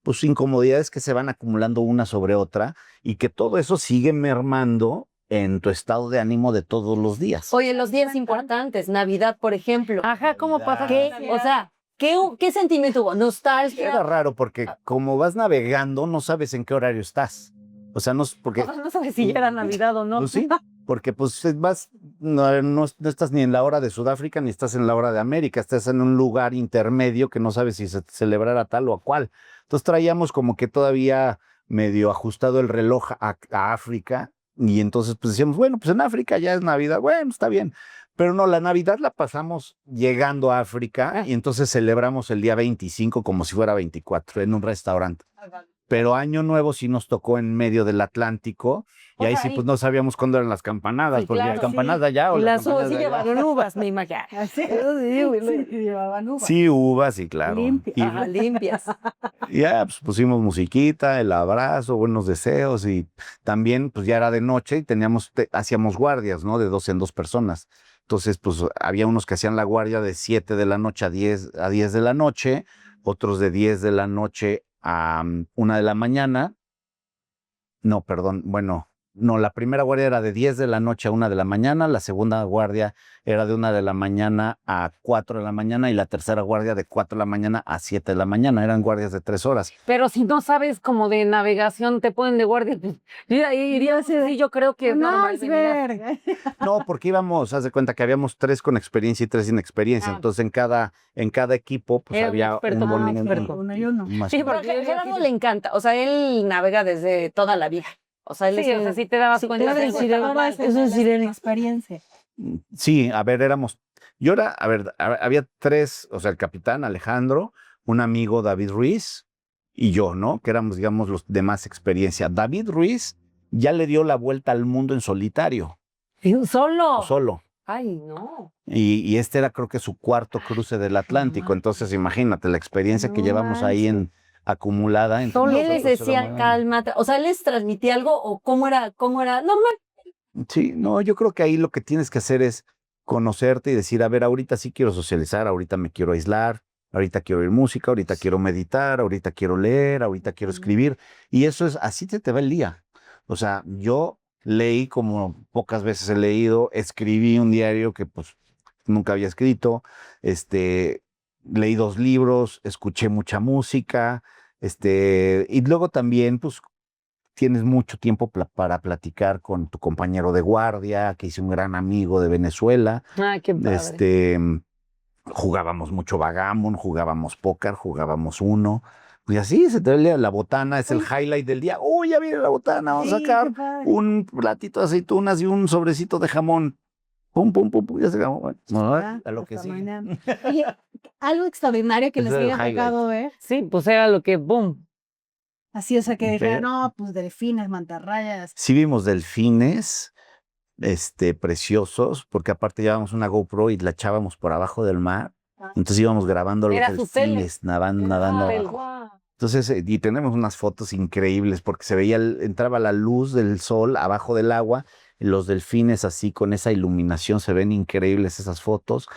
pues, incomodidades que se van acumulando una sobre otra y que todo eso sigue mermando en tu estado de ánimo de todos los días. Oye, los días importantes, Navidad, por ejemplo. Ajá, ¿cómo pasa? ¿Qué? O sea, ¿qué sentimiento hubo? Era Nostalgia. raro porque como vas navegando, no sabes en qué horario estás. O sea, porque No sabes si ya era Navidad o no. pues sí, porque pues vas, no estás ni en la hora de Sudáfrica ni estás en la hora de América, estás en un lugar intermedio que no sabes si se celebrará tal o a cual. Entonces traíamos como que todavía medio ajustado el reloj a África y entonces pues decíamos, bueno, pues en África ya es Navidad, bueno, está bien. Pero no, la Navidad la pasamos llegando a África y entonces celebramos el día 25 como si fuera 24 en un restaurante. Pero Año Nuevo sí nos tocó en medio del Atlántico y O ahí sea, sí ahí- pues no sabíamos cuándo eran las campanadas, Sí, porque claro, las campanadas de allá o Y las las uvas campanadas sí de allá. llevaron uvas, me imagino. así. Sí, Llevaban uvas. Sí, uvas, sí, claro. Limpia. Y Ajá, limpias. ya pues, pusimos musiquita, el abrazo, buenos deseos y también pues ya era de noche y hacíamos guardias, ¿no? De 2 en 2 personas. Entonces pues había unos que hacían la guardia de 7 de la noche a 10 de la noche, otros de 10 de la noche a 1 de la mañana. No, perdón, bueno, no, la primera guardia era de 10 de la noche a 1 de la mañana, la segunda guardia era de 1 de la mañana a 4 de la mañana y la tercera guardia de 4 de la mañana a 7 de la mañana, eran guardias de 3 horas. Pero si no sabes como de navegación, te ponen de guardia. Pues, iría sí, yo creo que es Un normal. iceberg. No, porque íbamos, haz de cuenta que habíamos 3 con experiencia y 3 sin experiencia, Ah. entonces en cada equipo pues Era un había experto, un un buen- experto. Uno y uno. más- Sí, Pero porque a Gerardo le encanta. O sea, él navega desde toda la vida. O sea, él Sí, es o sea, un- sí te dabas sí, cuenta. te de debe eso. decir, Ahora es un sireno. experiencia. Sí, a ver, había 3, o sea, el capitán Alejandro, un amigo David Ruiz y yo, ¿no? Que éramos, digamos, los de más experiencia. David Ruiz ya le dio la vuelta al mundo en solitario, Solo. solo. Ay, no. Y este era, creo que, su 4º cruce del Atlántico. Entonces, imagínate la experiencia que No llevamos ahí Solo. acumulada. Y nosotros, él les era decía, muy- cálmate. O sea, ¿él les transmitía algo o cómo era normal? Sí, no, yo creo que ahí lo que tienes que hacer es conocerte y decir, a ver, ahorita sí quiero socializar, ahorita me quiero aislar, ahorita quiero oír música, ahorita quiero meditar, ahorita quiero leer, ahorita quiero escribir. Y eso es, así te va el día. O sea, yo leí como pocas veces he leído, escribí un diario que pues nunca había escrito, leí 2 libros, escuché mucha música, y luego también pues tienes mucho tiempo para platicar con tu compañero de guardia, que hice un gran amigo de Venezuela. Ay, qué padre. Jugábamos mucho Vagamon, jugábamos póker, jugábamos Uno. Pues así se te ve la botana, es el highlight del día. ¡Uy, ya viene la botana! Vamos a Sí, sacar qué padre. un platito de aceitunas y un sobrecito de jamón. Pum, pum, pum, pum, ya se acabó. Bueno, Ya, a lo que hasta sigue. mañana. Oye, algo extraordinario que les Ese es el haya highlight. tocado ver. Sí, pues era lo que, boom. Así, o sea, que dijeran, Ver. no, pues delfines, mantarrayas. Sí vimos delfines, preciosos, porque aparte llevábamos una GoPro y la echábamos por abajo del mar. Ah. Entonces íbamos grabando los Era su tele. delfines nadando Ay, abajo. guau. Entonces, y tenemos unas fotos increíbles porque se veía, entraba la luz del sol abajo del agua, y los delfines así con esa iluminación, se ven increíbles esas fotos.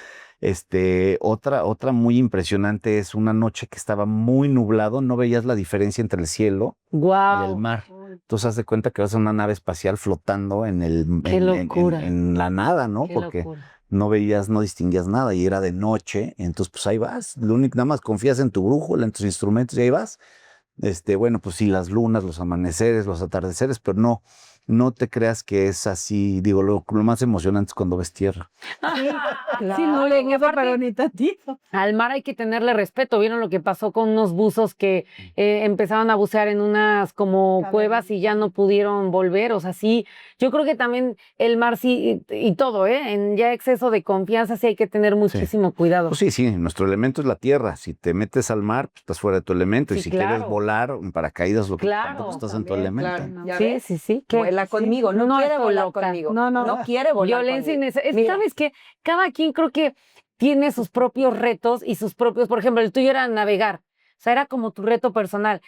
Otra muy impresionante es una noche que estaba muy nublado, no veías la diferencia entre el cielo y el Guau. mar. Entonces, haz de cuenta que vas a una nave espacial flotando Qué locura. en la nada, ¿no? Qué Porque locura. no distinguías nada y era de noche, entonces pues ahí vas, lo único, nada más confías en tu brújula, en tus instrumentos y ahí vas. Bueno, pues sí, las lunas, los amaneceres, los atardeceres, pero no te creas que es así. Digo, lo más emocionante es cuando ves tierra. Sí, no le Pero aparte, ni tantito. al mar hay que tenerle respeto. ¿Vieron lo que pasó con unos buzos que empezaron a bucear en unas como Cavernas. cuevas y ya no pudieron volver? O sea, sí, yo creo que también el mar sí, y todo, en ya exceso de confianza sí hay que tener muchísimo cuidado. Pues sí, nuestro elemento es la tierra. Si te metes al mar, pues estás fuera de tu elemento. Y Sí, si claro. quieres volar en paracaídas, lo que Claro, tampoco estás en tu También, elemento. claro. ¿Ya Sí, ves? sí, sí. Vuela conmigo, no, quiere estoy volar loca. conmigo. No, no. No quiere volar Violencia conmigo. innecesaria. Mira, ¿Sabes qué? Cada quien creo que tiene sus propios retos y sus propios, por ejemplo, el tuyo era navegar. O sea, era como tu reto personal.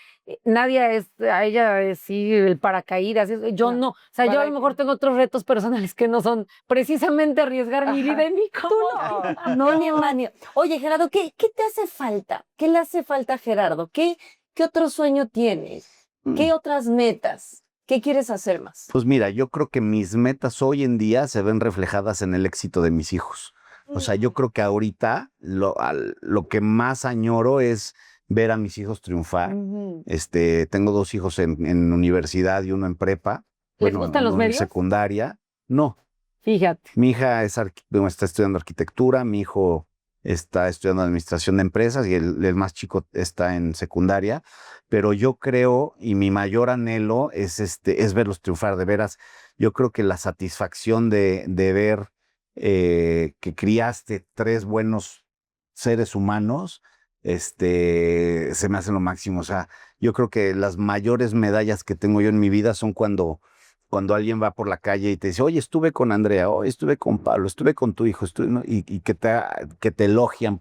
Nadia a ella es sí, el paracaídas. Yo no. O sea, yo a lo mejor tengo otros retos personales que no son precisamente arriesgar mi vida y mi comodidad. no, ni Manio. Oye, Gerardo, ¿qué te hace falta? ¿Qué le hace falta a Gerardo? ¿Qué otro sueño tienes? ¿Qué otras metas? ¿Qué quieres hacer más? Pues mira, yo creo que mis metas hoy en día se ven reflejadas en el éxito de mis hijos. O sea, yo creo que ahorita lo que más añoro es ver a mis hijos triunfar. Tengo 2 hijos en universidad y uno en prepa. ¿Les gustan los uno medios? En secundaria. No, Fíjate. mi hija está estudiando arquitectura, mi hijo está estudiando administración de empresas y el más chico está en secundaria, pero yo creo y mi mayor anhelo es verlos triunfar, de veras. Yo creo que la satisfacción de ver que criaste 3 buenos seres humanos, se me hace lo máximo. O sea, yo creo que las mayores medallas que tengo yo en mi vida son cuando alguien va por la calle y te dice, oye, estuve con Andrea, oye, estuve con Pablo, estuve con tu hijo, ¿no? Y que te elogian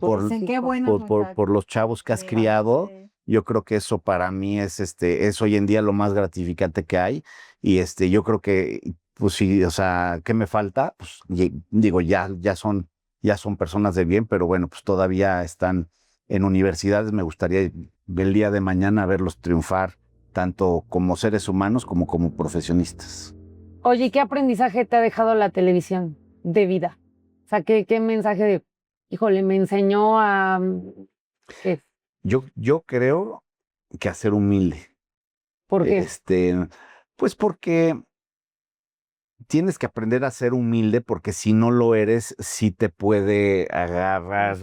Dicen, qué bueno. por los chavos que has criado. Yo creo que eso para mí es hoy en día lo más gratificante que hay. Y yo creo que, pues sí, o sea, ¿qué me falta? Pues digo, ya son personas de bien, pero bueno, pues todavía están en universidades. Me gustaría el día de mañana verlos triunfar, tanto como seres humanos como profesionistas. Oye, ¿qué aprendizaje te ha dejado la televisión de vida? O sea, ¿qué mensaje de, híjole, me enseñó a... ¿qué? Yo creo que a ser humilde. ¿Por qué? Pues porque tienes que aprender a ser humilde, porque si no lo eres, sí te puede agarrar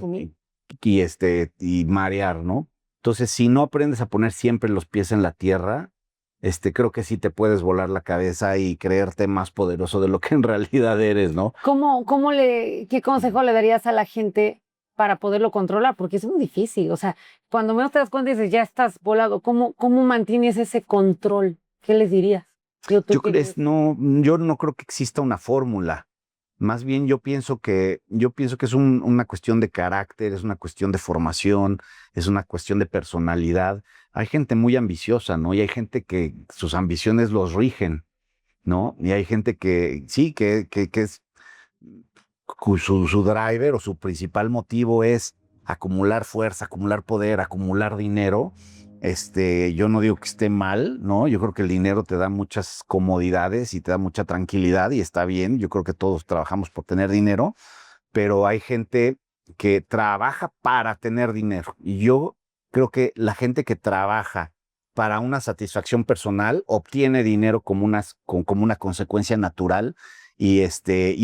y marear, ¿no? Entonces, si no aprendes a poner siempre los pies en la tierra, creo que sí te puedes volar la cabeza y creerte más poderoso de lo que en realidad eres, ¿no? ¿Qué consejo le darías a la gente para poderlo controlar? Porque es muy difícil. O sea, cuando menos te das cuenta y dices, ya estás volado, ¿cómo mantienes ese control? ¿Qué les dirías? Yo no creo que exista una fórmula. Más bien yo pienso que es una cuestión de carácter, es una cuestión de formación, es una cuestión de personalidad. Hay gente muy ambiciosa, ¿no? Y hay gente que sus ambiciones los rigen, ¿no? Y hay gente que sí, que es su driver o su principal motivo es acumular fuerza, acumular poder, acumular dinero. Yo no digo que esté mal, ¿no? Yo creo que el dinero te da muchas comodidades y te da mucha tranquilidad y está bien. Yo creo que todos trabajamos por tener dinero, pero hay gente que trabaja para tener dinero. Y yo creo que la gente que trabaja para una satisfacción personal obtiene dinero como una consecuencia natural. Y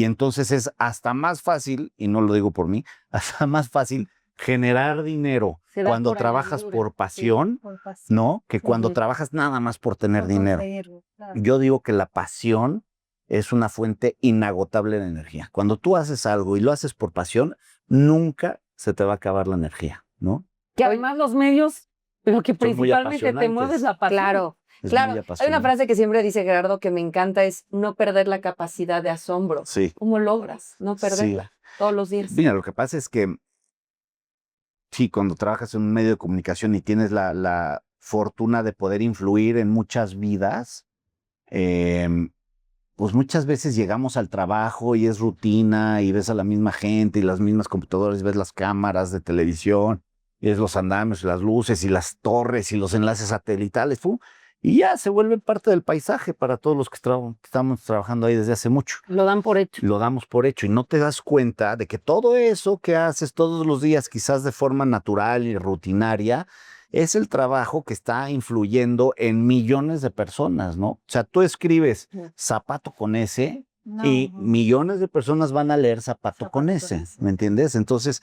entonces es hasta más fácil, y no lo digo por mí, hasta más fácil generar dinero cuando trabajas por pasión, ¿no? Que cuando trabajas nada más por tener dinero. Claro. Yo digo que la pasión es una fuente inagotable de energía. Cuando tú haces algo y lo haces por pasión, nunca se te va a acabar la energía, ¿no? Que además los medios, pero que principalmente te mueves la pasión. Claro. Claro, hay una frase que siempre dice Gerardo que me encanta, es no perder la capacidad de asombro. Sí. ¿Cómo logras no perderla todos los días? Mira, lo que pasa es que sí, cuando trabajas en un medio de comunicación y tienes la fortuna de poder influir en muchas vidas, pues muchas veces llegamos al trabajo y es rutina y ves a la misma gente y las mismas computadoras, ves las cámaras de televisión, y ves los andamios y las luces y las torres y los enlaces satelitales, ¡pum! Y ya se vuelve parte del paisaje para todos los que estamos trabajando ahí desde hace mucho. Lo dan por hecho. Lo damos por hecho y no te das cuenta de que todo eso que haces todos los días, quizás de forma natural y rutinaria, es el trabajo que está influyendo en millones de personas, ¿no? O sea, tú escribes zapato con S y millones de personas van a leer zapato con S, ¿me entiendes? Entonces,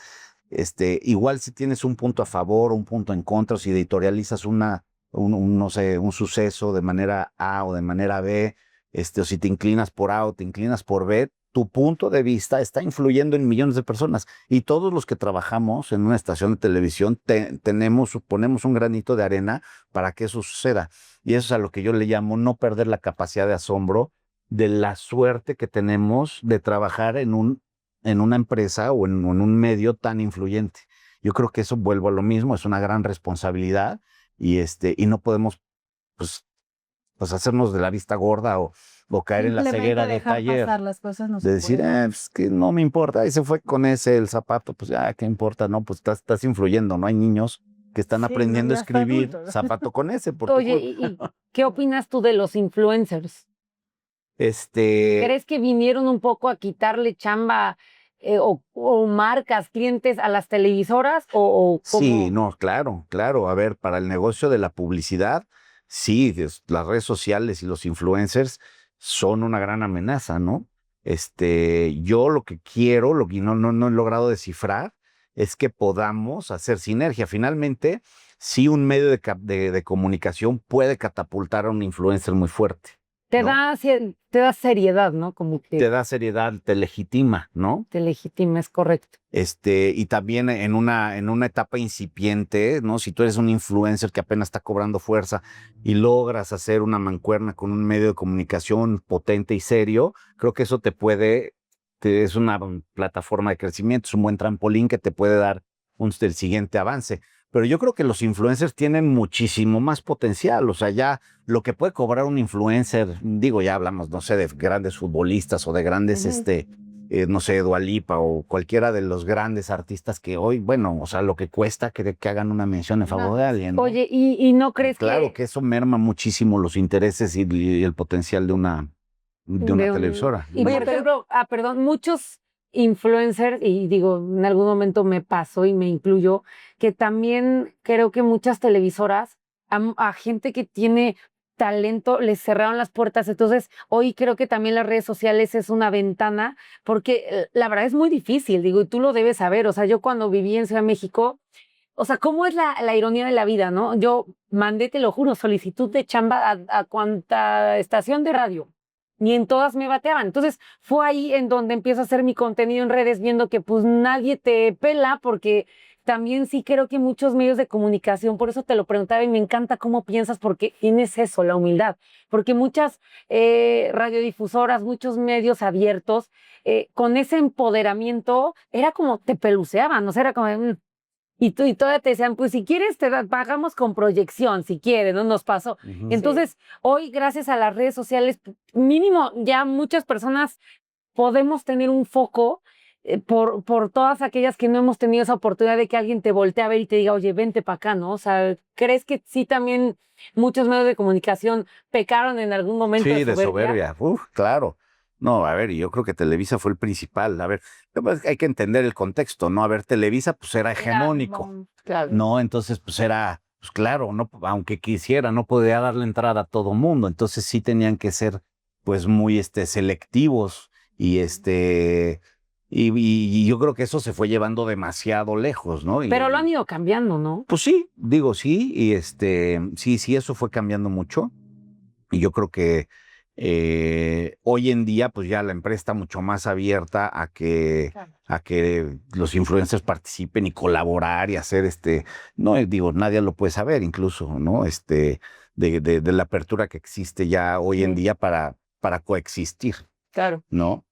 igual si tienes un punto a favor, un punto en contra, o si editorializas no sé, un suceso de manera A o de manera B, o si te inclinas por A o te inclinas por B, tu punto de vista está influyendo en millones de personas. Y todos los que trabajamos en una estación de televisión ponemos un granito de arena para que eso suceda. Y eso es a lo que yo le llamo no perder la capacidad de asombro de la suerte que tenemos de trabajar en una empresa o en un medio tan influyente. Yo creo que eso, vuelvo a lo mismo, es una gran responsabilidad y no podemos pues hacernos de la vista gorda o caer en la ceguera de taller. Las cosas no de decir, pues que no me importa, ahí se fue con el zapato, pues ya, ¿qué importa? No, pues estás influyendo, ¿no? Hay niños que están aprendiendo a escribir zapato con ese. Oye, ¿y qué opinas tú de los influencers? ¿Crees que vinieron un poco a quitarle chamba o marcas, clientes a las televisoras? ¿O cómo? Sí, no, claro. A ver, para el negocio de la publicidad, sí, las redes sociales y los influencers son una gran amenaza, ¿no? Yo lo que quiero, lo que no he logrado descifrar, es que podamos hacer sinergia. Finalmente, sí, un medio de comunicación puede catapultar a un influencer muy fuerte. Te ¿no? da seriedad, ¿no? Como que Te da seriedad, te legitima, ¿no? te legitima, es correcto. Y también en una etapa incipiente, ¿no? Si tú eres un influencer que apenas está cobrando fuerza y logras hacer una mancuerna con un medio de comunicación potente y serio, creo que eso es una plataforma de crecimiento, es un buen trampolín que te puede dar el siguiente avance. Pero yo creo que los influencers tienen muchísimo más potencial. O sea, ya lo que puede cobrar un influencer, digo, ya hablamos, no sé, de grandes futbolistas o de grandes, no sé, Dua Lipa o cualquiera de los grandes artistas que hoy, bueno, o sea, lo que cuesta que hagan una mención en favor de alguien, ¿no? Oye, ¿y no crees Claro que eso merma muchísimo los intereses y el potencial de una televisora. Y por ejemplo, perdón, muchos influencers, y digo, en algún momento me pasó y me incluyo, que también creo que muchas televisoras, a gente que tiene talento, les cerraron las puertas. Entonces, hoy creo que también las redes sociales es una ventana, porque la verdad es muy difícil, digo, y tú lo debes saber. O sea, yo cuando viví en Ciudad de México, o sea, ¿cómo es la ironía de la vida, no? Yo mandé, te lo juro, solicitud de chamba a cuanta estación de radio. Ni en todas me bateaban. Entonces fue ahí en donde empiezo a hacer mi contenido en redes, viendo que pues nadie te pela, porque también sí creo que muchos medios de comunicación, por eso te lo preguntaba y me encanta cómo piensas, porque tienes eso, la humildad, porque muchas radiodifusoras, muchos medios abiertos, con ese empoderamiento, era como te peluceaban, o sea, era como... Y todavía te decían, pues si quieres pagamos con proyección, si quieres, ¿no? Nos pasó. Entonces, hoy, gracias a las redes sociales, mínimo ya muchas personas podemos tener un foco por todas aquellas que no hemos tenido esa oportunidad de que alguien te voltee a ver y te diga, oye, vente para acá, ¿no? O sea, ¿crees que sí también muchos medios de comunicación pecaron en algún momento de soberbia? Claro. No, a ver, yo creo que Televisa fue el principal. A ver, hay que entender el contexto, ¿no? A ver, Televisa pues era hegemónico, Claro. ¿no? Entonces pues era, pues claro, no, aunque quisiera, no podía darle entrada a todo mundo. Entonces sí tenían que ser pues muy selectivos y y yo creo que eso se fue llevando demasiado lejos, ¿no? Pero lo han ido cambiando, ¿no? Pues sí, digo sí, y sí, eso fue cambiando mucho. Y yo creo que hoy en día, pues ya la empresa está mucho más abierta a que los influencers participen y colaborar y hacer no digo, nadie lo puede saber incluso, ¿no? De la apertura que existe ya hoy en día para coexistir. Claro. ¿No?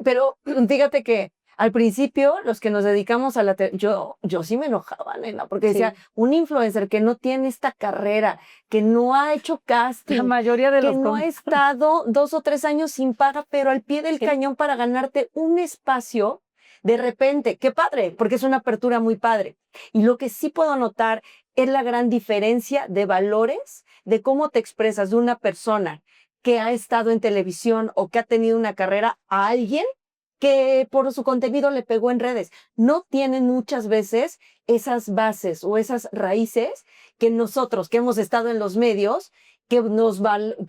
Pero fíjate que al principio, los que nos dedicamos a yo sí me enojaba, nena, porque decía, un influencer que no tiene esta carrera, que no ha hecho casting, la mayoría de que no ha estado 2 o 3 años sin paga, pero al pie del cañón para ganarte un espacio, de repente, qué padre, porque es una apertura muy padre. Y lo que sí puedo notar es la gran diferencia de valores, de cómo te expresas de una persona que ha estado en televisión o que ha tenido una carrera a alguien que por su contenido le pegó en redes. No tienen muchas veces esas bases o esas raíces que nosotros, que hemos estado en los medios, que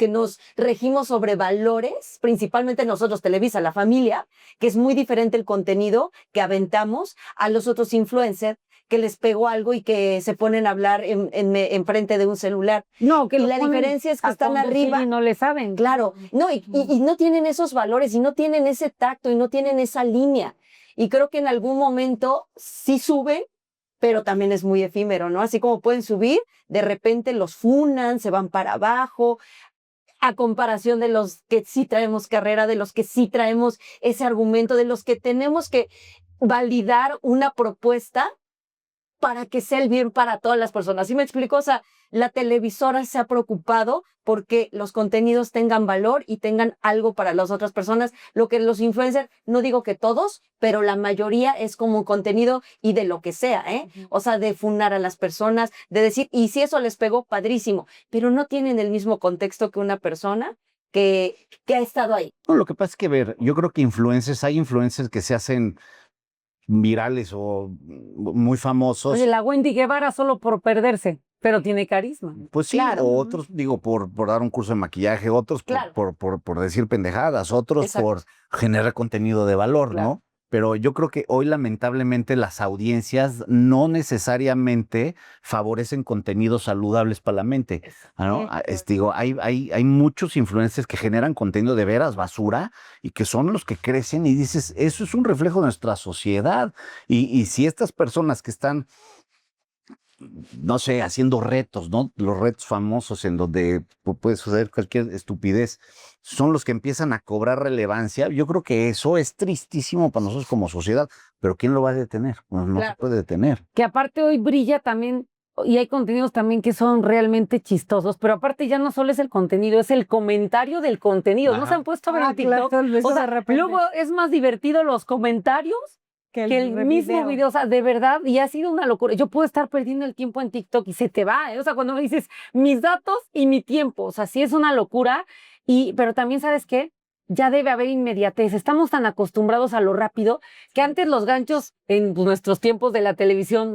nos regimos sobre valores, principalmente nosotros, Televisa, la familia, que es muy diferente el contenido que aventamos a los otros influencers que les pegó algo y que se ponen a hablar en frente de un celular. No, que Y los la ponen diferencia es que a están conducir arriba. y no le saben. Claro, no, y no tienen esos valores, y no tienen ese tacto, y no tienen esa línea. Y creo que en algún momento sí suben, pero también es muy efímero, ¿no? Así como pueden subir, de repente los funan, se van para abajo, a comparación de los que sí traemos carrera, de los que sí traemos ese argumento, de los que tenemos que validar una propuesta para que sea el bien para todas las personas. ¿Sí me explico? O sea, la televisora se ha preocupado porque los contenidos tengan valor y tengan algo para las otras personas. Lo que los influencers, no digo que todos, pero la mayoría es como contenido y de lo que sea, ¿eh? O sea, de funar a las personas, de decir, y si eso les pegó, padrísimo, pero no tienen el mismo contexto que una persona que ha estado ahí. No, lo que pasa es que, ver, yo creo que hay influencers que se hacen virales o muy famosos. Oye, la Wendy Guevara solo por perderse, pero tiene carisma. Pues sí, Claro. o otros, digo, por dar un curso de maquillaje, otros Claro. por decir pendejadas, otros Exacto. por generar contenido de valor, Claro. ¿no? Pero yo creo que hoy lamentablemente las audiencias no necesariamente favorecen contenidos saludables para la mente, ¿no? Digo, hay muchos influencers que generan contenido de veras basura y que son los que crecen y dices, eso es un reflejo de nuestra sociedad. Y si estas personas que están, no sé, haciendo retos, ¿no? Los retos famosos en donde puede suceder cualquier estupidez, son los que empiezan a cobrar relevancia. Yo creo que eso es tristísimo para nosotros como sociedad, pero ¿quién lo va a detener? Pues no Claro. se puede detener. Que aparte hoy brilla también, y hay contenidos también que son realmente chistosos, pero aparte ya no solo es el contenido, es el comentario del contenido. ¿No Ajá. se han puesto a ver en claro, TikTok? eso O sea, de repente. luego es más divertido los comentarios que el mismo video, o sea, de verdad, y ha sido una locura. Yo puedo estar perdiendo el tiempo en TikTok y se te va, ¿eh? O sea, cuando me dices mis datos y mi tiempo, o sea, sí es una locura, pero también, ¿sabes qué? Ya debe haber inmediatez. Estamos tan acostumbrados a lo rápido que antes los ganchos en nuestros tiempos de la televisión,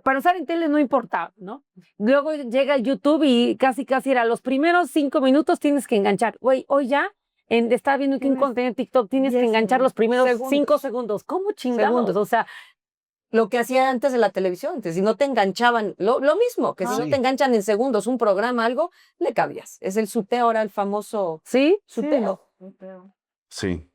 para usar en tele no importaba, ¿no? Luego llega YouTube y casi era los primeros 5 minutos tienes que enganchar. Güey, hoy ya estaba viendo que un contenido en TikTok tienes que enganchar los primeros 5 segundos. ¿Cómo chingados? Segundos. O sea, Lo que hacía antes de la televisión, que si no te enganchaban, lo mismo, que si no Sí. te enganchan en segundos un programa, algo, le cambias. Es el subteo ahora, el famoso ¿sí? subteo. Sí.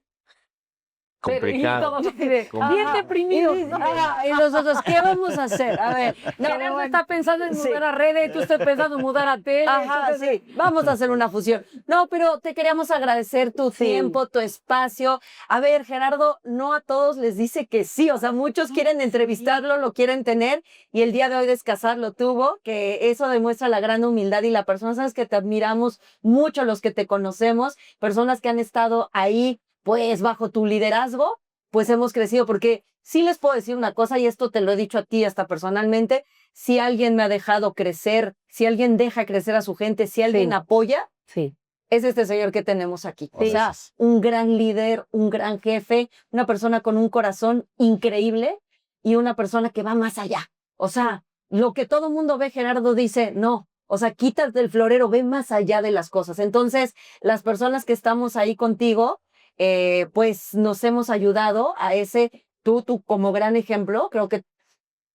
Pero, y Complicado. todos así de, Ajá. bien deprimidos. Y nosotros, ¿qué vamos a hacer? A ver, Gerardo está pensando en Sí. mudar a redes, tú estás pensando en mudar a tele. Ajá, entonces, sí, vamos a hacer una fusión. No, pero te queríamos agradecer tu tiempo, tu espacio. A ver, Gerardo, no a todos les dice que sí, o sea, muchos quieren entrevistarlo, lo quieren tener, y el día de hoy Descasar lo tuvo, que eso demuestra la gran humildad y la persona, sabes que te admiramos mucho los que te conocemos, personas que han estado ahí, pues, bajo tu liderazgo, pues hemos crecido, porque sí les puedo decir una cosa, y esto te lo he dicho a ti hasta personalmente, si alguien me ha dejado crecer, si alguien deja crecer a su gente, si alguien Sí. apoya, Sí. es este señor que tenemos aquí. O Sí. sea, un gran líder, un gran jefe, una persona con un corazón increíble y una persona que va más allá. O sea, lo que todo mundo ve, Gerardo dice, no. O sea, quítate el florero, ve más allá de las cosas. Entonces, las personas que estamos ahí contigo, pues nos hemos ayudado a tú como gran ejemplo. Creo que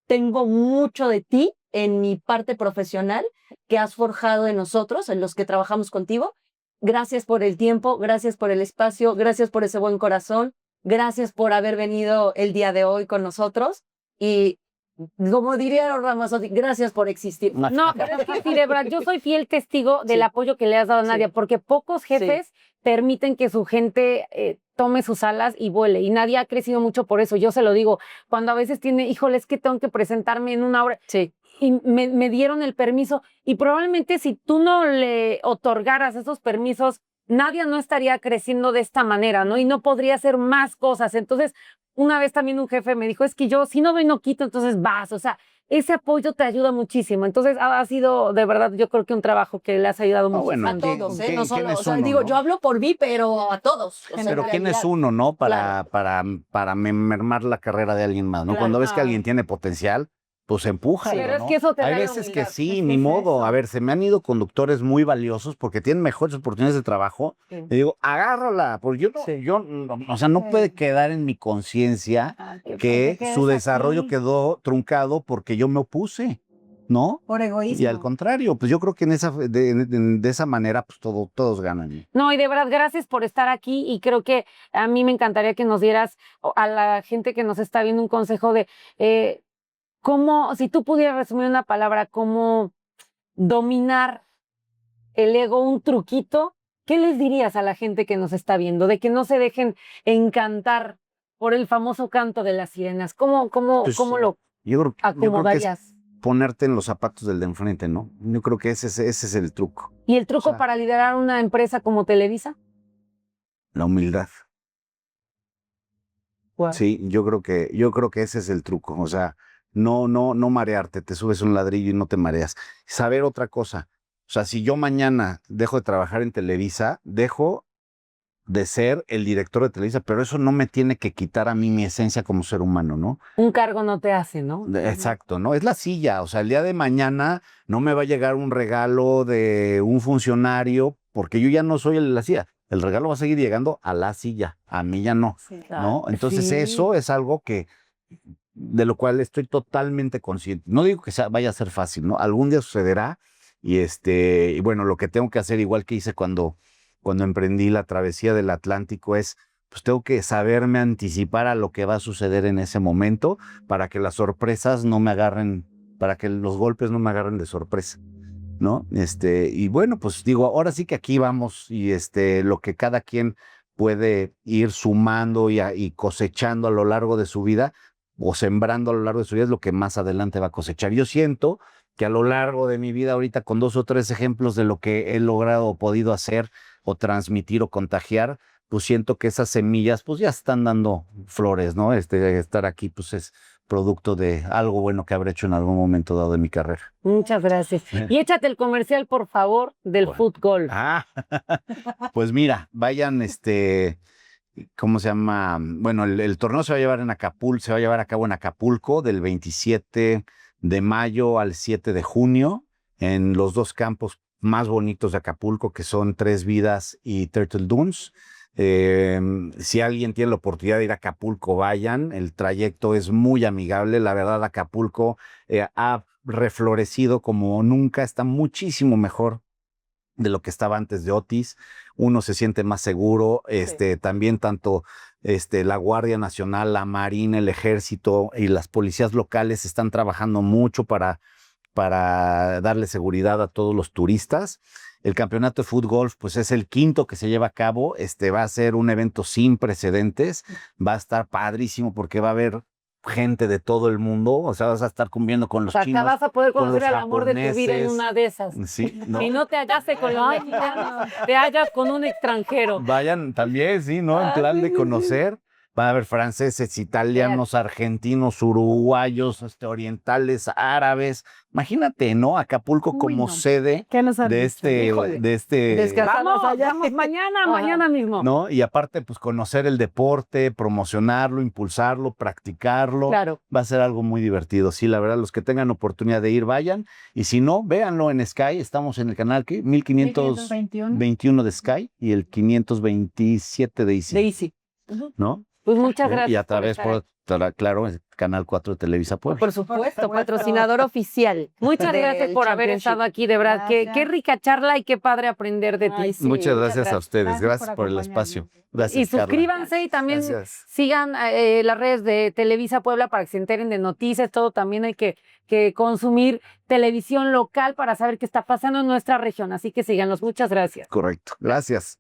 tengo mucho de ti en mi parte profesional que has forjado en nosotros, en los que trabajamos contigo. Gracias por el tiempo, gracias por el espacio, gracias por ese buen corazón, gracias por haber venido el día de hoy con nosotros y, como diría Ramazotti, gracias por existir. No, pero es que sí, de verdad, yo soy fiel testigo del Sí. apoyo que le has dado a Sí. Nadia, porque pocos jefes permiten que su gente tome sus alas y vuele. Y Nadia ha crecido mucho por eso. Yo se lo digo, cuando a veces híjole, es que tengo que presentarme en una hora. Sí. Y me dieron el permiso. Y probablemente si tú no le otorgaras esos permisos, Nadia no estaría creciendo de esta manera, ¿no? Y no podría hacer más cosas. Entonces, una vez también un jefe me dijo, es que yo, si no doy, no quito, entonces vas. O sea, ese apoyo te ayuda muchísimo. Entonces, ha sido de verdad, yo creo que un trabajo que le has ayudado mucho. bueno, A todos, ¿quién- no solo, quién es o sea, uno, digo, no? yo hablo por mí, pero a todos. O sea, Pero en ¿quién es realidad. uno, no? Claro. Para mermar la carrera de alguien más, ¿no? Claro. Cuando ves que alguien tiene potencial, pues empújalo, Pero es ¿no? que eso te Hay da la veces que humildad, sí, es que ni es modo. eso. A ver, se me han ido conductores muy valiosos porque tienen mejores oportunidades de trabajo. Sí. Y digo, agárrala, porque o sea, no puede quedar en mi conciencia que su desarrollo quedó truncado porque yo me opuse, ¿no? Por egoísmo. Y al contrario, pues yo creo que de esa manera, pues todos ganan. No, y de verdad, gracias por estar aquí y creo que a mí me encantaría que nos dieras a la gente que nos está viendo un consejo de cómo, si tú pudieras resumir una palabra, cómo dominar el ego, un truquito, ¿qué les dirías a la gente que nos está viendo? De que no se dejen encantar por el famoso canto de las sirenas. ¿Cómo Pues, lo yo creo que es acomodarías? ponerte en los zapatos del de enfrente, ¿no? Yo creo que ese es el truco, ¿Y el truco o sea, para liderar una empresa como Televisa? la humildad. Guau. Sí, yo creo que ese es el truco. O sea, no marearte, te subes un ladrillo y no te mareas. Saber otra cosa. O sea, si yo mañana dejo de trabajar en Televisa, dejo de ser el director de Televisa, pero eso no me tiene que quitar a mí mi esencia como ser humano, ¿no? Un cargo no te hace, ¿no? Exacto, ¿no? Es la silla. O sea, el día de mañana no me va a llegar un regalo de un funcionario porque yo ya no soy la silla. El regalo va a seguir llegando a la silla, a mí ya no, Sí. ¿no? Entonces Sí. eso es algo de lo cual estoy totalmente consciente. No digo que vaya a ser fácil, ¿no? Algún día sucederá y bueno, lo que tengo que hacer, igual que hice cuando emprendí la travesía del Atlántico, pues tengo que saberme anticipar a lo que va a suceder en ese momento para que las sorpresas no me agarren, para que los golpes no me agarren de sorpresa, ¿no? Y bueno, pues digo, ahora sí que aquí vamos y lo que cada quien puede ir sumando y cosechando a lo largo de su vida o sembrando a lo largo de su vida es lo que más adelante va a cosechar. Yo siento que a lo largo de mi vida ahorita con 2 o 3 ejemplos de lo que he logrado o podido hacer o transmitir o contagiar, pues siento que esas semillas pues ya están dando flores, ¿no? Estar aquí pues es producto de algo bueno que habré hecho en algún momento dado de mi carrera. Muchas gracias. Y échate el comercial, por favor, del Bueno. fútbol. Ah, pues mira, vayan, ¿cómo se llama? Bueno, el torneo se va a llevar en Acapulco, se va a llevar a cabo en Acapulco del 27 de mayo al 7 de junio, en los 2 campos más bonitos de Acapulco, que son Tres Vidas y Turtle Dunes. Si alguien tiene la oportunidad de ir a Acapulco, vayan. El trayecto es muy amigable. La verdad, Acapulco ha reflorecido como nunca, está muchísimo mejor de lo que estaba antes de Otis. Uno se siente más seguro, también tanto la Guardia Nacional, la Marina, el Ejército y las policías locales están trabajando mucho para darle seguridad a todos los turistas. El campeonato de fútbol, pues es el 5º que se lleva a cabo. Va a ser un evento sin precedentes. Va a estar padrísimo porque va a haber gente de todo el mundo. O sea, vas a estar conviviendo con los O sea, chinos, acá vas a poder con conocer los al amor de tu vida en japoneses. una de esas. Sí, ¿no? Y no te hallaste con los mexicanos, te hallas con un extranjero. Vayan también, sí, ¿no? En plan de conocer. Van a haber franceses, italianos, argentinos, uruguayos, orientales, árabes. Imagínate, ¿no? Acapulco Uy, como no. sede ¿Qué nos han dicho? Híjole. Descansanos allá. Vamos mañana, Ajá. mañana mismo. ¿no? Y aparte, pues conocer el deporte, promocionarlo, impulsarlo, practicarlo. Claro. Va a ser algo muy divertido. Sí, la verdad, los que tengan oportunidad de ir, vayan. Y si no, véanlo en Sky. Estamos en el canal, ¿qué? 1521 de Sky y el 527 de Easy, De Easy. ¿no? Pues muchas gracias. Y a través, estar claro, el Canal 4 de Televisa Puebla. Por supuesto, patrocinador oficial. Muchas del gracias por haber Championship. estado aquí, de verdad. Gracias. Qué rica charla y qué padre aprender de ti. Ay, sí. Muchas gracias a ustedes. Gracias Gracias por por el acompañarnos. espacio. Gracias, Y suscríbanse y también Gracias. sigan las redes de Televisa Puebla para que se enteren de noticias, todo. También hay que consumir televisión local para saber qué está pasando en nuestra región. Así que síganos. Muchas gracias. Correcto. Gracias.